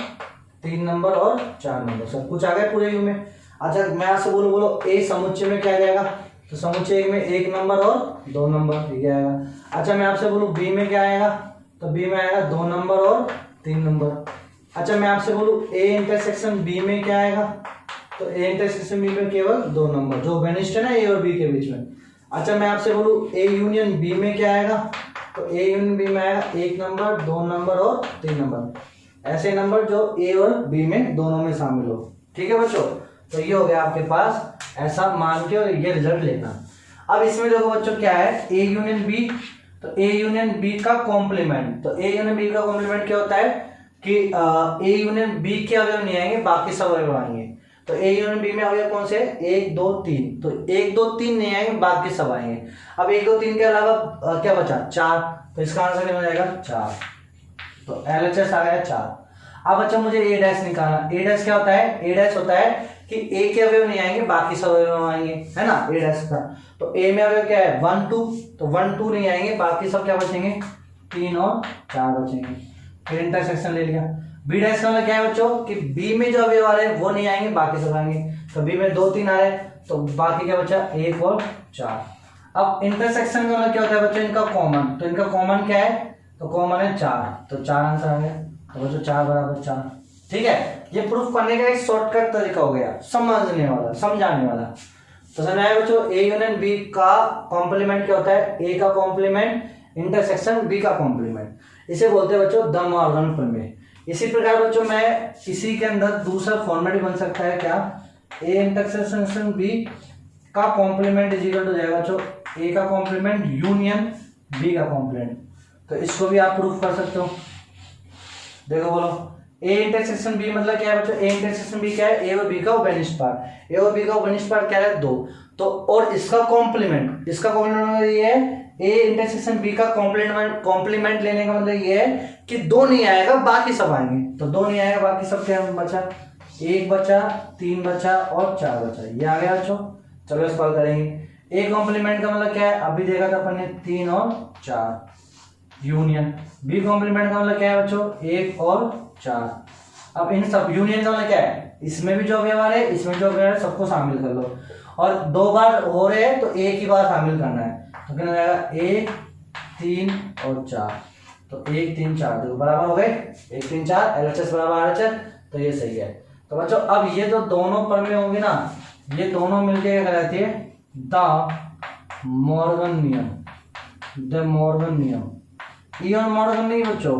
3 नंबर और 4 नंबर, सब कुछ आ गया पूरे यू में। अच्छा मैं आपसे बोलो ए समुच्चय में क्या जाएगा, तो समुच्चय में 1 नंबर और 2 नंबर ये आएगा। अच्छा मैं आपसे बोलूँ बी में क्या आएगा, तो बी में आएगा 2 नंबर और 3 नंबर। अच्छा मैं आपसे बोलूँ ए इंटरसेक्शन बी में क्या आएगा, तो ए इंटरसेक्शन बी में केवल 2 नंबर, जो बेनिस्ट है ना ए और बी के बीच में। अच्छा मैं आपसे बोलूँ ए यूनियन बी में क्या आएगा, तो ए यूनियन बी में आएगा 1 नंबर, 2 नंबर और 3 नंबर। ऐसे नंबर जो ए और बी में दोनों में शामिल हो। ठीक है बच्चों, तो ये हो गया आपके पास, ऐसा मान के और ये रिजल्ट लेना। अब इसमें देखो बच्चों क्या है, ए यूनियन बी, तो ए यूनियन बी का कॉम्प्लीमेंट, तो ए यूनियन बी का कॉम्प्लीमेंट क्या होता है कि ए यूनियन बी के अवयव नहीं आएंगे, बाकी सब अवयव आएंगे। तो ए यूनियन बी में अवयव कौन से, 1 2 3, तो 1 2 3 नहीं आएंगे, बाकी सब आएंगे। अब 1 2 3 के अलावा क्या बचा, 4, तो इसका आंसर क्या हो जाएगा 4, तो LHS आ गया 4। अब अच्छा मुझे ए डैश निकालना, ए डैश क्या होता है, ए डैश होता है कि ए के अवयव नहीं आएंगे, बाकी सब अवयव आएंगे, है ना, ए डैश का। तो ए में अवयव क्या है 1 2, तो 1 2 नहीं आएंगे, बाकी सब क्या बचेंगे 3 और 4 बचेंगे। फिर इंटरसेक्शन ले लिया। बी डैश का मतलब क्या है बच्चों कि बी में जो अवयव आ रहे हैं वो नहीं आएंगे, बाकी सब आएंगे। तो बी में 2 3 आ रहे हैं, तो बाकी क्या बचा 1 और 4। अब इंटरसेक्शन का मतलब क्या होता है बच्चों, इनका कॉमन, तो इनका कॉमन क्या है, तो कॉमन है 4, तो 4 आंसर आ गया। तो बच्चों 4 बराबर 4। ठीक है, ये प्रूफ करने का एक शॉर्टकट तरीका हो गया, समझने वाला, समझाने वाला। तो समझ आया बच्चों, ए यूनियन बी का कॉम्प्लीमेंट क्या होता है, ए का कॉम्प्लीमेंट इंटरसेक्शन बी का कॉम्प्लीमेंट, इसे बोलते हैं बच्चों द मॉर्गन प्रमेय। इसी प्रकार बच्चों मैं इसी के अंदर दूसरा फॉर्मेट भी बन सकता है क्या, ए इंटरसेक्शन बी का कॉम्प्लीमेंट इज इक्वल टू जाएगा बच्चों ए का कॉम्प्लीमेंट यूनियन बी का कॉम्प्लीमेंट। तो इसको भी आप प्रूफ कर सकते हो। देखो बोलो, ए इंटरसेक्शन बी मतलब क्या है बच्चों, ए इंटरसेक्शन बी क्या है, ए और बी का उभयनिष्ठ पार्ट, ए और बी का उभयनिष्ठ पार्ट क्या है 2, तो और इसका कॉम्प्लीमेंट, इसका कॉम्प्लीमेंट ये है, ए इंटरसेक्शन बी का कॉम्प्लीमेंट लेने का मतलब ये है कि 2 नहीं आएगा, बाकी सब आएंगे। तो 2 नहीं आएगा, बाकी सब क्या बचा, 1 बचा, 3 बचा और 4 बचा, ये आ गया बच्चों। चलो इस पर करेंगे। ए कॉम्प्लीमेंट का मतलब क्या है, अभी देखा था अपन ने 3 और 4, यूनियन। बी कॉम्प्लीमेंट का मतलब क्या है बच्चों, 1 और 4। अब इन सब यूनियन का मतलब क्या है, इसमें भी जो व्यवहार है, इसमें जो व्यवहार है, सबको शामिल कर लो, और 2 बार हो रहे हैं तो एक ही बार शामिल करना है। तो कितना जाएगा 1 3 और 4, तो 1 3 4 देखो बराबर हो गए, 1 3 4, LHS बराबर RHS, तो ये सही है। तो बच्चों अब ये जो दोनों प्रमेय होंगे ना, ये दोनों मिलके क्या कहलाती है, द मॉर्गन नियम, द मॉर्गन नियम। इयन मॉर्गन नहीं बच्चों,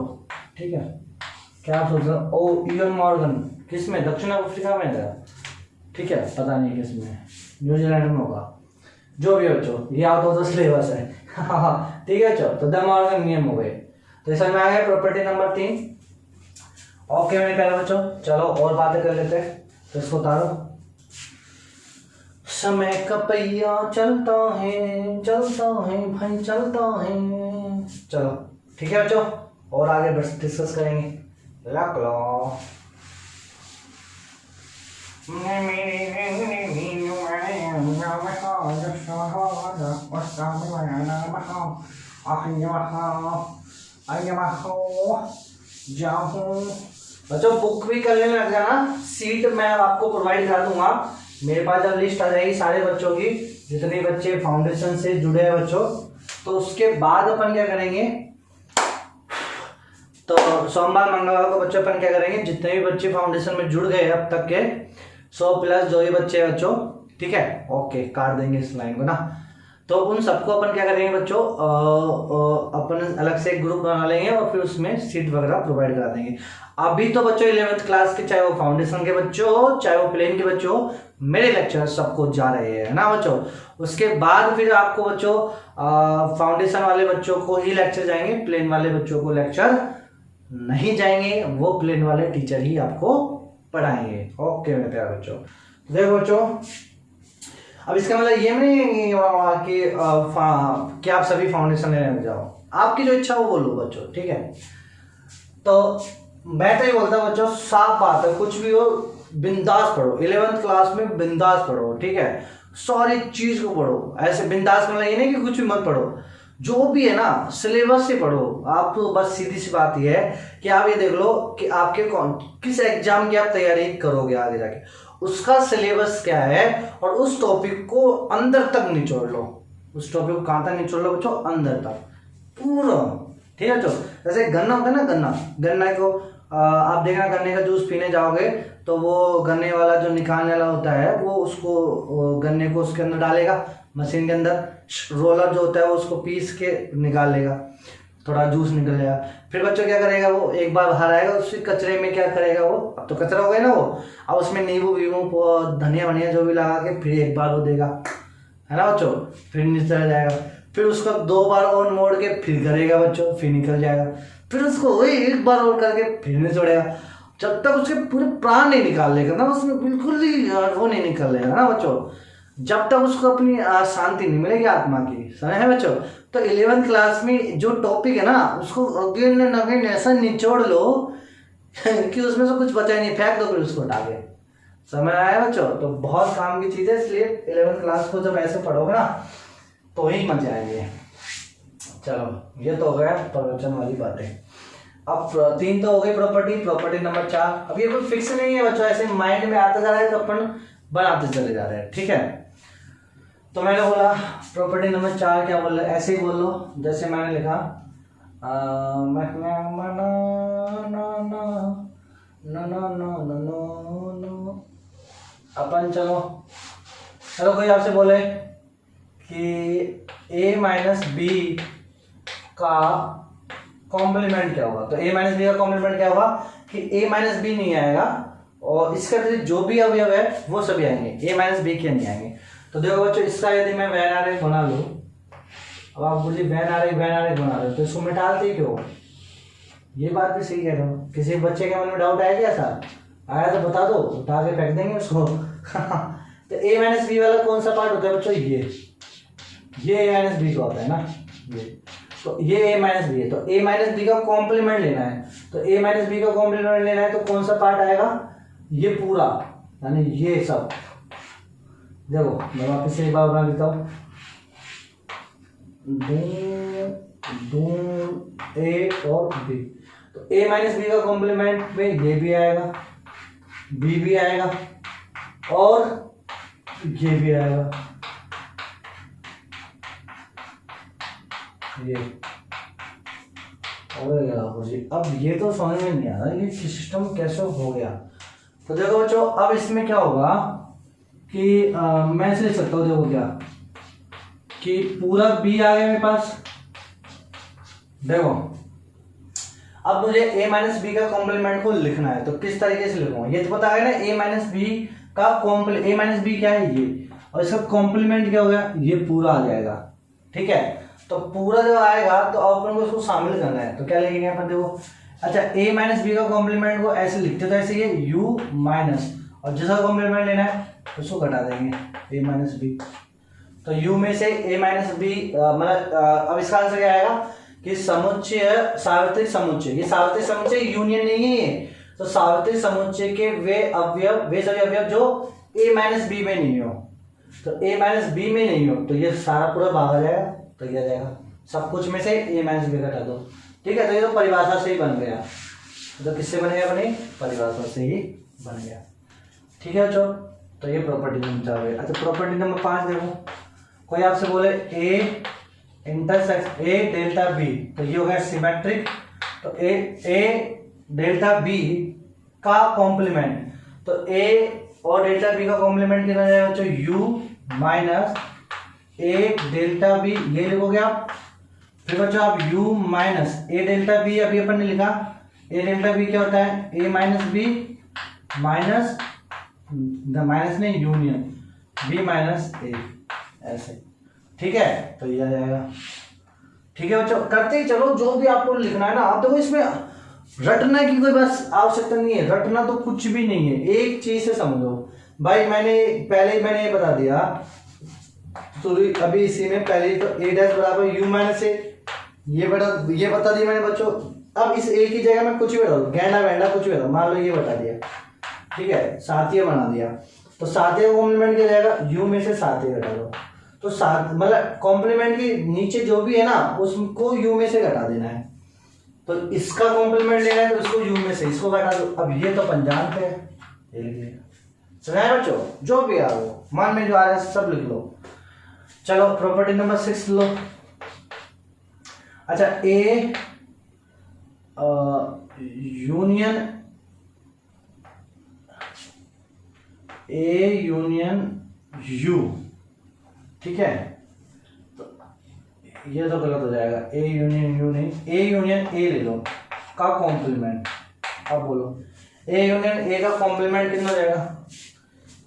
ठीक है, क्या आप सोच रहे हो, ओ इयन मॉर्गन किसमें, दक्षिण अफ्रीका में था, ठीक है, पता नहीं किसमें, न्यूजीलैंड में होगा, जो भी बच्चों ये आउट ऑफ द सिलेबस है। ठीक है बच्चों, तो द मॉर्गन नियम हो गए। तो इसमें आ गया प्रॉपर्टी नंबर 3। ओके मेरे प्यारे बच्चों, चलो और बातें कर लेते हैं। तो इसको उतारो। समय का पहिया चलता है भाई चलता है। चलो ठीक है बच्चों, और आगे डिस्कस करेंगे। लग लो बच्चों, बुक भी कर लेने लग जाना, सीट मैं आपको प्रोवाइड कर दूंगा। मेरे पास जब लिस्ट आ जाएगी सारे बच्चों की, जितने बच्चे फाउंडेशन से जुड़े हैं बच्चों, तो उसके बाद अपन क्या करेंगे, तो सोमवार मंगलवार को बच्चों अपन क्या करेंगे, जितने भी बच्चे फाउंडेशन में जुड़ गए अब तक के 100 प्लस जो भी बच्चे हैं बच्चों, ठीक है, ओके काट देंगे इस लाइन को ना, तो उन सबको अपन क्या करेंगे बच्चों, अपन अलग से एक ग्रुप बना लेंगे और फिर उसमें सीट वगैरह प्रोवाइड करा देंगे। अभी तो बच्चों 11th क्लास के, चाहे वो फाउंडेशन के बच्चों हो चाहे वो प्लेन के बच्चों हो, मेरे लेक्चर सबको जा रहे हैं ना बच्चों। उसके बाद फिर आपको बच्चों फाउंडेशन वाले बच्चों को ही लेक्चर जाएंगे, प्लेन वाले बच्चों को लेक्चर नहीं जाएंगे, वो प्लेन वाले टीचर ही आपको पढ़ाएंगे। ओके मेरे प्यारे बच्चों, देखो बच्चों, अब इसका मतलब ये नहीं कि आप सभी फाउंडेशन लेने में जाओ, आपकी जो इच्छा वो बोलो बच्चों, ठीक है। तो मैं तो ये बोलता हूँ बच्चों, साफ बात है, कुछ भी हो बिंदास पढ़ो, 11th क्लास में बिंदास पढ़ो, ठीक है, सारी चीज को पढ़ो। ऐसे बिंदास मतलब ये नहीं कि कुछ भी मत पढ़ो, जो भी है ना सिलेबस से पढ़ो। आप तो बस सीधी सी बात ये है कि आप ये देख लो कि आपके किस एग्जाम की आप तैयारी करोगे आगे जाके, उसका सिलेबस क्या है, और उस टॉपिक को अंदर तक निचोड़ लो। उस टॉपिक को कहाँ तक निचोड़ लो बच्चों, अंदर तक पूरा, ठीक है बच्चों। जैसे गन्ना होता है ना, गन्ना को आप देखना, गन्ने का जूस पीने जाओगे तो वो गन्ने वाला जो निकालने वाला होता है वो उसको गन्ने को उसके अंदर डालेगा मशीन के अंदर, रोलर जो होता है वो उसको पीस के निकाल लेगा। थोड़ा जूस निकल जाएगा। फिर बच्चों क्या करेगा, वो एक बार बाहर आएगा, उसी कचरे में क्या करेगा वो, अब तो कचरा हो गया ना वो, अब उसमें नींबू वीबू धनिया वनिया जो भी लगा के फिर एक बार वो देगा, है ना बच्चों। फिर नीचे चला जाएगा, फिर उसको 2 बार और मोड़ के फिर करेगा बच्चों, फिर निकल जाएगा। फिर उसको वही एक बार और करके फिर नहीं छोड़ेगा, जब तक उसके पूरे प्राण नहीं निकाल लेगा ना, उसमें बिल्कुल ही वो नहीं निकल लेगा ना बच्चों, जब तक उसको अपनी शांति नहीं मिलेगी आत्मा की। समझ है बच्चों। तो 11th क्लास में जो टॉपिक है ना, उसको अगेन एंड अगेन ऐसा निचोड़ लो कि उसमें से कुछ बचा ही नहीं, फेंक दो फिर उसको हटा के। समझ आया बच्चों। तो बहुत काम की चीज़ है, इसलिए 11th क्लास को जब ऐसे पढ़ोगे ना तो ही मजे आएंगे। चलो ये तो हो गया प्रवचन वाली बातें। अब 3 तो हो गई प्रॉपर्टी नंबर 4। अब ये कोई फिक्स नहीं है बच्चों, ऐसे माइंड में आता जा रहा है तो अपन बनाते चले जा रहे हैं, ठीक है। तो मैंने बोला प्रॉपर्टी नंबर 4 क्या बोल रहा है, ऐसे ही बोल लो जैसे मैंने लिखा अपन। चलो कोई आपसे बोले कि a माइनस बी का कॉम्प्लीमेंट क्या होगा, तो a माइनस बी का कॉम्प्लीमेंट क्या होगा कि a माइनस बी नहीं आएगा और इसका जो भी अवयव है वो सभी आएंगे, a माइनस बी के नहीं आएंगे। तो देखो बच्चों, इसका यदि मैं वैन आरेख बना लूं, अब आप बोलिए वैन आरेख बना रहे हो तो इसको मिटाते क्यों, ये बात भी सही कह रहे हो। किसी बच्चे के मन में डाउट आया क्या सर, आया तो बता दो, उठा के फेंक देंगे उसको तो a माइनस बी वाला कौन सा पार्ट होता है बच्चों, ये a माइनस बी का होता है ना, ये तो ये a माइनस बी है, तो a माइनस बी का कॉम्प्लीमेंट लेना है, तो a माइनस बी का कॉम्प्लीमेंट लेना है तो कौन सा पार्ट आएगा, ये पूरा, यानी ये सब। देखो मैं वापस से एक बार बना लेता हूँ, ए और बी, तो a माइनस बी का कॉम्प्लीमेंट में ये भी आएगा, बी भी आएगा और ये भी आएगा, ये। अब ये तो समझ में नहीं आ रहा ये सिस्टम कैसे हो गया। तो देखो बच्चों, अब इसमें क्या होगा कि मैं ऐसे लिख सकता हूँ, देखो क्या कि पूरा बी आ गया मेरे पास। देखो अब मुझे a माइनस बी का कॉम्प्लीमेंट को लिखना है, तो किस तरीके से लिखूंगा, ये तो पता है ना, a माइनस बी का a माइनस बी क्या है ये, और इसका कॉम्प्लीमेंट क्या हो गया, ये पूरा आ जाएगा, ठीक है। तो पूरा जब आएगा तो अपन को उसको शामिल करना है, तो क्या लिखेंगे अपन, देखो अच्छा a माइनस बी का कॉम्प्लीमेंट को ऐसे लिखते तो ऐसे ये u माइनस, और जिसका कॉम्प्लीमेंट लेना है उसको घटा देंगे a माइनस बी, तो u में से a माइनस बी, मतलब अब इसका आंसर क्या आएगा कि समुच्चय सार्वत्रिक समुच्चय, ये सार्वत्रिक समुच्चय यूनियन नहीं है, तो सार्वत्रिक समुच्चय के वे सभी अवयव जो a माइनस बी में नहीं हो, तो a माइनस बी में नहीं हो तो ये सारा पूरा भाग आ जाएगा, तो क्या जाएगा सब कुछ में से a माइनस बी घटा दो, ठीक है। तो ये तो परिभाषा से ही बन गया, तो किससे बनेगा, अपनी परिभाषा से ही बन गया, ठीक है बच्चों। तो ये प्रॉपर्टी नंबर 4 है। अच्छा प्रॉपर्टी नंबर 5 देखो, कोई आपसे बोले a intersect a delta b, तो ये हो गया सिमेट्रिक, तो a डेल्टा b का कॉम्प्लीमेंट, तो a और डेल्टा b का कॉम्प्लीमेंट कितना जाएगा बच्चों, u minus a delta b, ये लिखोगे आप। फिर बच्चों आप u minus a delta b, अभी अपन ने लिखा a डेल्टा b क्या होता है, a minus b minus minus नहीं यूनियन b माइनस a, ऐसे, ठीक है। तो ये आ जाएगा, ठीक है बच्चों। करते ही चलो, जो भी आपको लिखना है ना, आप देखो इसमें रटना की कोई बस आवश्यकता नहीं है, रटना तो कुछ भी नहीं है, एक चीज से समझो भाई। मैंने ये बता दिया, तो अभी इसी में पहले तो a डैश बराबर u माइनस ए, ये बता दिया मैंने बच्चों। अब इस a की जगह मैं कुछ भी बता दूं, गैंडा वैंडा कुछ भी बता, मान लो ये बता दिया, ठीक है, सातिया बना दिया, तो सातिया का कॉम्प्लीमेंट क्या जाएगा, u में से सातिया घटा दो, तो सात मतलब कॉम्प्लीमेंट के नीचे जो भी है ना उसको u में से घटा देना है, तो इसका कॉम्प्लीमेंट लेना है तो उसको u में से इसको घटा दो। अब ये तो अपन जानते हैं, ये लिखिए, समझाए बच्चों, जो भी आ वो मन में जो आ रहा है सब लिख लो। चलो प्रॉपर्टी नंबर 6 लो। अच्छा a यूनियन u, ठीक है, तो ये तो गलत हो जाएगा, ए यूनियन यू नहीं, ए यूनियन ए ले लो का कॉम्प्लीमेंट। अब बोलो ए यूनियन ए का कॉम्प्लीमेंट कितना हो जाएगा?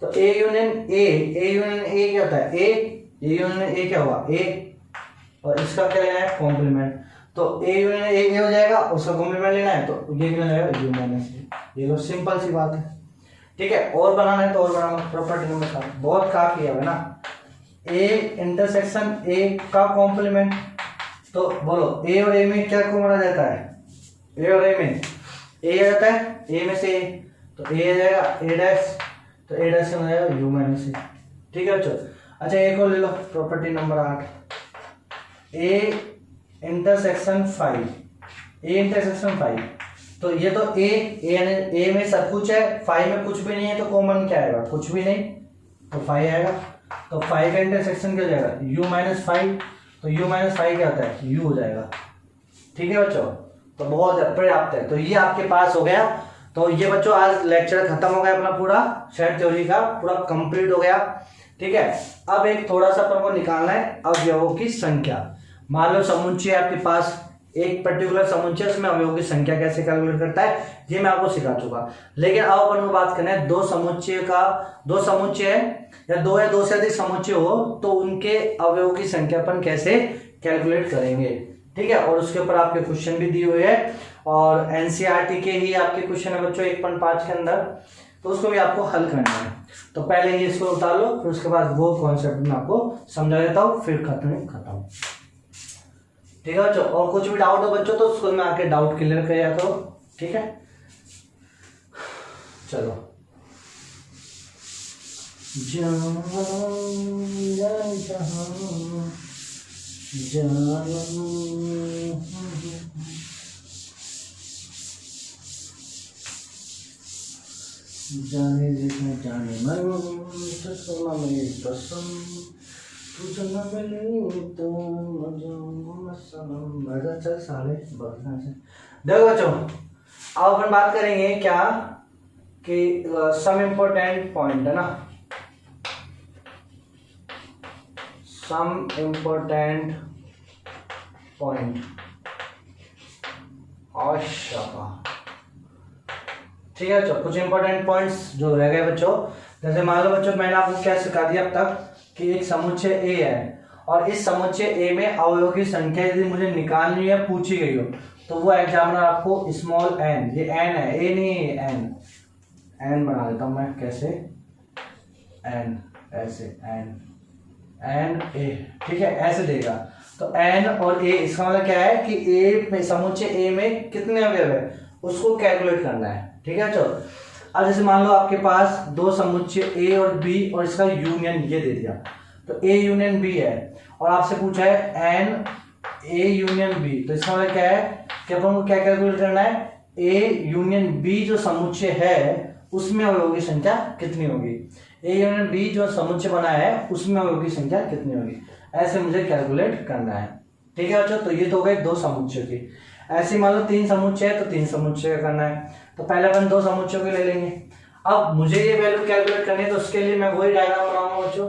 तो ए यूनियन ए क्या होता है? ए यूनियन ए क्या हुआ? ए, और इसका क्या लेना है? कॉम्प्लीमेंट। तो ए यूनियन ए हो जाएगा, उसका कॉम्प्लीमेंट लेना है तो ये कितना जाएगा? यू माइनस ए। ये तो सिंपल सी बात है, ठीक है। और बनाना है तो और बनाना, प्रॉपर्टी नंबर 7 बहुत काफी है ना। ए इंटरसेक्शन ए का कॉम्प्लीमेंट, तो बोलो ए और ए में क्या कॉमन आ जाता है? ए और ए में ए आ जाता है, ए में से ए, तो ए आ जाएगा ए डैश, तो ए डैश से हो जाएगा यू माइनस ए, ठीक है बच्चों। अच्छा एक और ले लो, property number 8, A intersection 5, A intersection 5, तो ये तो ए में सब कुछ है, 5 में कुछ भी नहीं है, तो कॉमन क्या आएगा? कुछ भी नहीं, तो 5 आएगा। तो 5 का इंटरसेक्शन क्या हो जाएगा? u माइनस 5, तो u माइनस 5 क्या होता है? u हो जाएगा, ठीक है बच्चों। तो बहुत पर्याप्त है। तो ये आपके पास हो गया। तो ये बच्चों आज लेक्चर खत्म हो गया अपना, पूरा सेट थ्योरी का पूरा कंप्लीट हो गया, ठीक है। अब एक थोड़ा सा अपन को निकालना है अवयवों की संख्या। मान लो समुच्चय आपके पास, एक पर्टिकुलर समुच्चय, उसमें अवयवों की संख्या कैसे कैलकुलेट करता है ये मैं आपको सिखा चुका। लेकिन अब अपन को बात करना है दो समुच्चय है या दो से अधिक समुच्चय हो तो उनके अवयवों की संख्या अपन कैसे कैलकुलेट करेंगे, ठीक है। और उसके ऊपर आपके क्वेश्चन भी दिए हुए हैं और एनसीईआरटी के ही आपके क्वेश्चन है बच्चों 1.5 के अंदर, तो उसको भी आपको हल करना है। तो पहले ये इसको उतार लो, फिर उसके बाद वो कॉन्सेप्ट मैं आपको समझा देता हूँ, फिर खत्म, ठीक है बच्चों। और कुछ भी डाउट हो बच्चों तो स्कूल में आके डाउट क्लियर किया करो, ठीक है। चलो जाने देखना जाने मन तो सोना मेरी पसंद तुझे न मिली तो मजा चल साले बढ़ना से। देखो बच्चों अब अपन बात करेंगे क्या कि सम इम्पोर्टेंट पॉइंट है ना, सम इम्पोर्टेंट पॉइंट और ठीक है बच्चों। कुछ इंपॉर्टेंट पॉइंट्स जो रह गए बच्चों, जैसे मान लो बच्चों मैंने आपको क्या सिखा दिया अब तक कि एक समुच्चय ए है और इस समुच्चय ए में अवयवों की संख्या यदि मुझे निकालनी है पूछी गई हो तो वो एग्जामिनर आपको स्मॉल एन, ये एन है, ए नहीं है, एन बना देता हूं मैं, कैसे एन, ऐसे एन ए, ठीक है, ऐसे देगा। तो एन और ए इसका मतलब क्या है कि ए में समुच्चय ए में कितने अवयव है उसको कैलकुलेट करना है, ठीक है। चलो अब जैसे मान लो आपके पास दो समुच्चय ए और बी और इसका यूनियन ये दे दिया, तो ए यूनियन बी है और आपसे पूछा है एन ए यूनियन बी, तो इसका मतलब क्या है कि अपन को क्या कैलकुलेट करना है, ए यूनियन बी जो समुच्चय है उसमें अवयवों की संख्या कितनी होगी, ए यूनियन बी जो समुच्चय बना है उसमें अवयवों की संख्या कितनी होगी, ऐसे मुझे कैलकुलेट करना है, ठीक है बच्चों। तो ये तो हो गए दो समुच्चय की। ऐसे मान लो तीन समुच्चय है तो तीन समुच्चय का करना है, तो पहले अपन दो समुच्चयों के ले लेंगे। अब मुझे ये वैल्यू कैलकुलेट करनी है तो उसके लिए मैं वही डायग्राम बनाऊंगा बच्चों,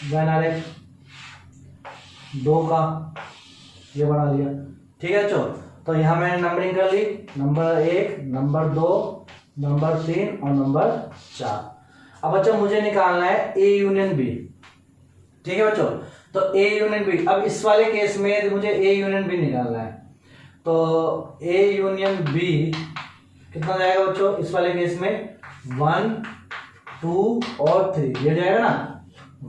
वेन दो का ये बना लिया, ठीक है बच्चों। तो यहाँ मैंने नंबरिंग कर ली, नंबर 1, नंबर 2, नंबर 3 और नंबर 4। अब बच्चों मुझे निकालना है ए यूनियन बी, ठीक है बच्चों। तो ए यूनियन बी, अब इस वाले केस में मुझे ए यूनियन बी निकालना है, तो ए यूनियन बी कितना जाएगा बच्चों इस वाले केस में 1, 2 और 3, ये जाएगा ना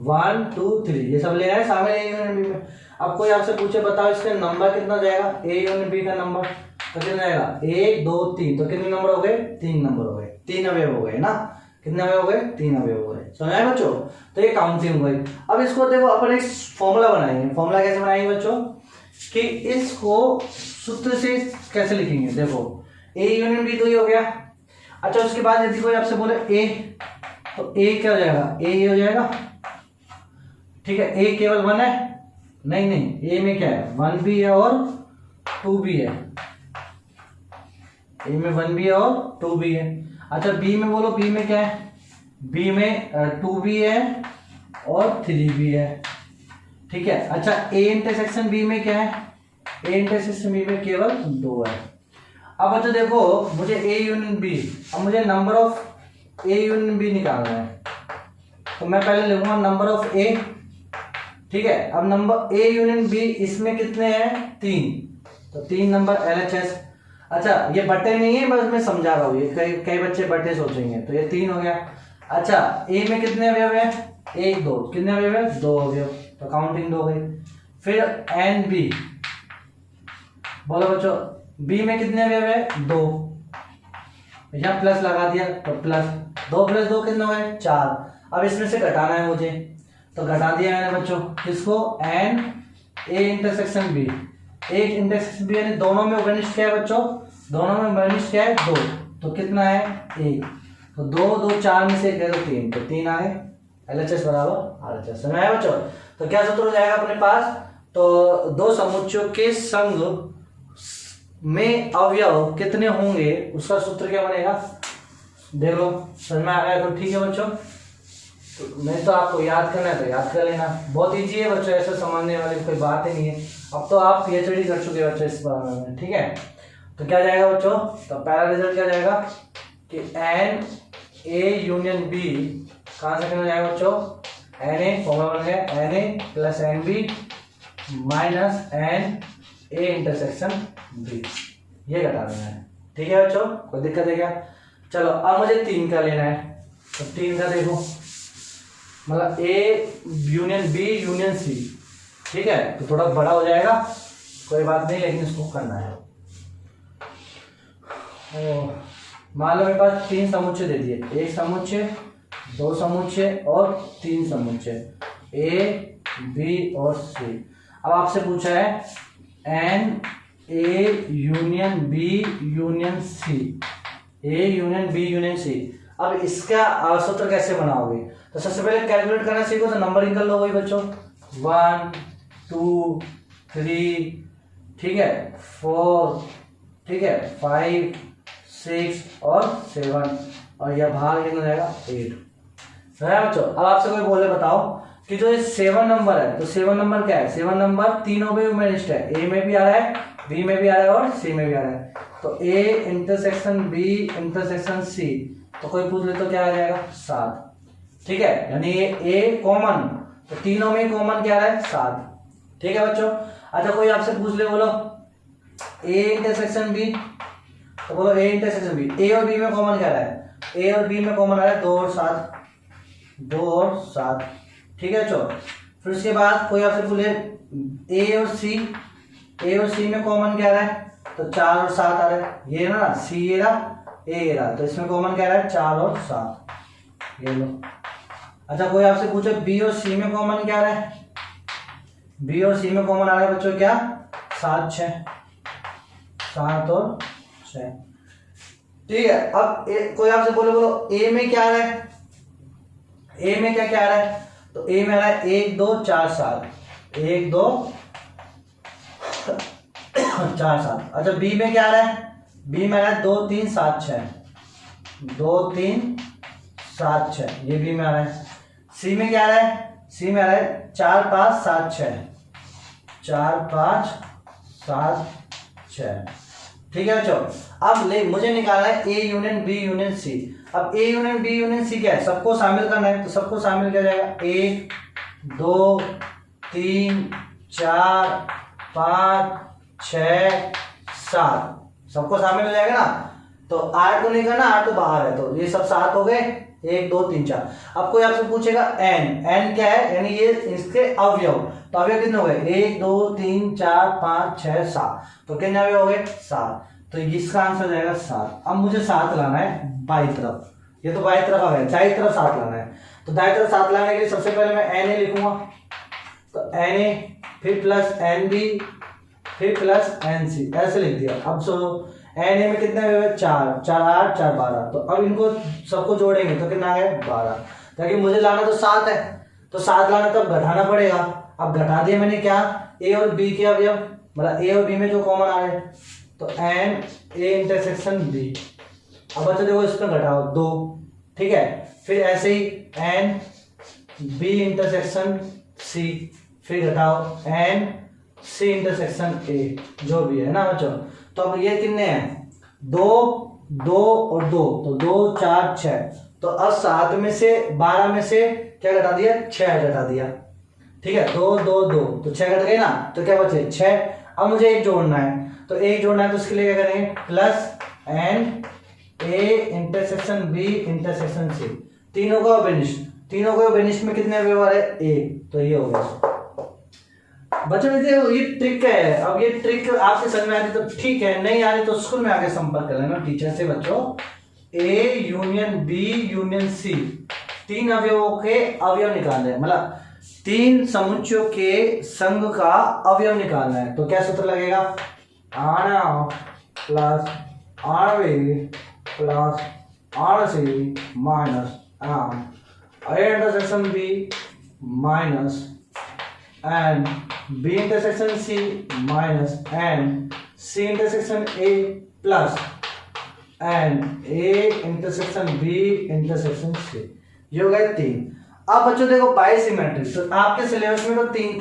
1, 2, 3, ये सब ले रहा है शामिल ए यूनियन बी में। अब कोई आपसे पूछे बताओ इसका नंबर कितना जाएगा, ए यूनियन बी का नंबर तो कितना जाएगा 1, 2, 3, तो कितने नंबर हो गए, 3 नंबर हो गए, 3 अवयव हो गए ना, कितने अवयव हो गए, 3 अवयव हो गए, समझ आए बच्चों। तो ये काउंटिंग हो गई। अब इसको देखो अपन एक फॉर्मूला बनाएंगे, फॉर्मूला कैसे बनाएंगे बच्चों कि इसको सूत्र से कैसे लिखेंगे, देखो ए यूनियन बी तो ये हो गया। अच्छा उसके बाद यदि कोई आपसे बोले ए, तो ए क्या हो जाएगा, ए हो जाएगा, ठीक है। ए केवल 1 है, नहीं ए में क्या है 1 भी है और 2 भी है, ए में 1 भी है और 2 भी है। अच्छा बी में बोलो, बी में क्या है, बी में 2 भी है और 3 भी है, ठीक है। अच्छा ए इंटरसेक्शन बी में क्या है, ए इंटरसेक्शन बी में केवल 2 है। अब बच्चों देखो मुझे ए यूनियन बी, अब मुझे number of A union B निकालना है, तो मैं पहले लिखूंगा नंबर ऑफ ए, ठीक है। अब नंबर ए यूनियन बी इसमें कितने हैं 3, तो 3 नंबर LHS। अच्छा ये बटे नहीं है, बस मैं समझा रहा हूँ, ये कई कई बच्चे बटे सोचेंगे, तो ये 3 हो गया। अच्छा ए में कितने अवयव है 1 2, कितने अवयव है 2 अवयव, तो काउंटिंग 2 हो गई। फिर एन बी, बोलो बच्चों बी में कितने अवयव है 2, यहाँ प्लस लगा दिया तो प्लस 2 + 2 कितने हो गए 4। अब इसमें से घटाना है मुझे, तो घटा दिया मैंने बच्चों किसको, एन ए इंटरसेक्शन बी, एक इंटरसेक्शन बी यानी दोनों में घनिष्ठ क्या है बच्चों, दोनों में घनिष्ठ क्या है 2, तो कितना है 1, तो 2 2 4 में से 1 तो 3, तो 3 आए LHS बराबर RHS। समझ आया बच्चों। तो क्या सूत्र हो जाएगा अपने पास, तो दो समुच्चयों के संग में अवयव कितने होंगे उसका सूत्र क्या बनेगा, देख लो समझ में आ गया तो ठीक है बच्चों। तो नहीं तो आपको याद करना है तो याद कर लेना, बहुत इजी है बच्चों, ऐसा समझने वाली कोई बात ही नहीं है। अब तो आप PhD कर चुके बच्चों इस बारे में, ठीक है। तो क्या जाएगा बच्चों, तो पहला रिजल्ट क्या जाएगा कि एन ए यूनियन बी, कहाँ से कितना जाएगा बच्चों, एन ए फॉर्मूला बन गया n A plus n B minus n A intersection B, ये घटा देना है, ठीक है बच्चों। कोई दिक्कत है क्या। चलो अब मुझे 3 का लेना है, तो 3 का देखो मतलब A union B union C, ठीक है। तो थोड़ा बड़ा हो जाएगा कोई बात नहीं, लेकिन इसको करना है। मान लो मेरे पास 3 समुच्चय दे दिए, 1 समुच्चय 2 समुच्चय और 3 समुच्चय ए बी और सी। अब आपसे पूछा है n A union B union C, A union B union C. अब इसका सूत्र कैसे बनाओगे, तो सबसे पहले कैलकुलेट करना सीखो, तो नंबरिंग कर लो वही बच्चों 1 2 3, ठीक है 4, ठीक है 5 6 और 7, और यह भाग कितना जाएगा 8। है बच्चों। अब आपसे कोई बोले बताओ कि जो ये 7 नंबर है, तो 7 नंबर क्या है, 7 नंबर तीनों में लिस्ट है, ए में भी आ रहा है बी में भी आ रहा है और सी में भी आ रहा है। तो A intersection B intersection C, तो कोई पूछ ले तो क्या आ जाएगा 7, ठीक है। यानी ये ए कॉमन, तो तीनों में कॉमन क्या आ रहा है 7, ठीक है बच्चों। अच्छा कोई आपसे पूछ ले बोलो ए इंटरसेक्शन बी, तो बोलो ए इंटरसेक्शन बी, ए और बी में कॉमन क्या आ रहा है, ए और बी में कॉमन आ रहा है 2 और 7, 2 और 7, ठीक है बच्चों। फिर उसके बाद कोई आपसे पूछे ए और सी, ए और सी में कॉमन क्या आ रहा है, तो 4 और 7 आ रहा है, ये ना सी ये रहा ए रहा, तो इसमें कॉमन क्या आ रहा है 4 और 7, ये लो। अच्छा कोई आपसे पूछे बी और सी में कॉमन क्या आ रहा है, बी और सी में कॉमन आ रहा है बच्चों क्या 7 6, 7 और 6, ठीक है। अब कोई आपसे बोलो ए में क्या आ रहा है, ए में क्या क्या आ रहा है, तो ए में आ रहा है 1 2 4 7, 1 2 4 7। अच्छा बी में क्या आ रहा है, बी में आ रहा है 2 3 7 6, 2 3 7 6, ये बी में आ रहा है। सी में क्या आ रहा है, सी में आ रहा है 4 5 7 6, 4 5 7 6, ठीक है बच्चों। अब मुझे निकालना है A union B union C. अब A union B union C क्या है, सबको शामिल करना है, तो सबको शामिल किया जाएगा 1 2 3 4 5 6 7, सबको शामिल हो जाएगा ना। तो 8 को नहीं करना, 8 तो बाहर है, तो ये सब 7 हो गए, 1 2 3 4। अब कोई आपसे पूछेगा एन, एन क्या है, यानी ये इसके अवयव, तो अवयव कितने हो गए 1 2 3 4 5 6 7, तो कितने अवयव हो गए 7, तो इसका आंसर हो जाएगा 7। अब मुझे 7 लाना है बाई तरफ, ये तो बाई तरफ आ गया, दाई तरफ 7 लाना है, तो दाई तरफ 7 लाने के लिए सबसे पहले मैं एन ए लिखूंगा, तो एन ए फिर प्लस एन बी फिर प्लस एन सी, ऐसे लिख दिया। अब सो एन ए में कितने हुए 4 4 8 4 12, तो अब इनको सबको जोड़ेंगे तो कितना है 12, ताकि मुझे लाना तो 7 है, तो 7 लाना तब घटाना पड़ेगा। अब घटा दिया मैंने क्या, ए और बी के अवयव, मतलब ए और बी में जो कॉमन आ रहे, तो एन ए इंटरसेक्शन बी। अब बच्चों देखो इसमें घटाओ 2, ठीक है। फिर ऐसे ही एन बी इंटरसेक्शन सी, फिर घटाओ एन सी इंटरसेक्शन ए, जो भी है ना बच्चों। तो अब ये कितने हैं, 2 2 और 2, तो 2 4 6। तो अब 7 में से 12 में से क्या घटा दिया, 6 घटा दिया, ठीक है। 2 2 2 तो 6 घट गए ना, तो क्या बचे 6। अब मुझे एक जोड़ना है, तो एक जोड़ना है तो उसके लिए क्या करेंगे, plus n A intersection B intersection C, तीनों का बेनिस्ट, तीनों का बेनिस्ट में कितने व्यवहार है, एक, तो ये हो गया बच्चों। ये ट्रिक है, अब ये ट्रिक आपके समझ में आ रही तो ठीक है, नहीं आ रही तो स्कूल में आके संपर्क कर लेना टीचर से बच्चों। A union B union C, 3 अवयवों के अवयव निकालने हैं, मतलब 3 समुच्चयों के संघ का अवयव निकालना है। तो क्या सूत्र लगेगा, आना प्लस आरबी प्लस आरसी minus A intersection B minus and B intersection C minus and C intersection A plus and A intersection B intersection C, ये हो गए 3। अब बच्चों देखो बाई सिमेट्रिक, तो आपके सिलेबस में तो 3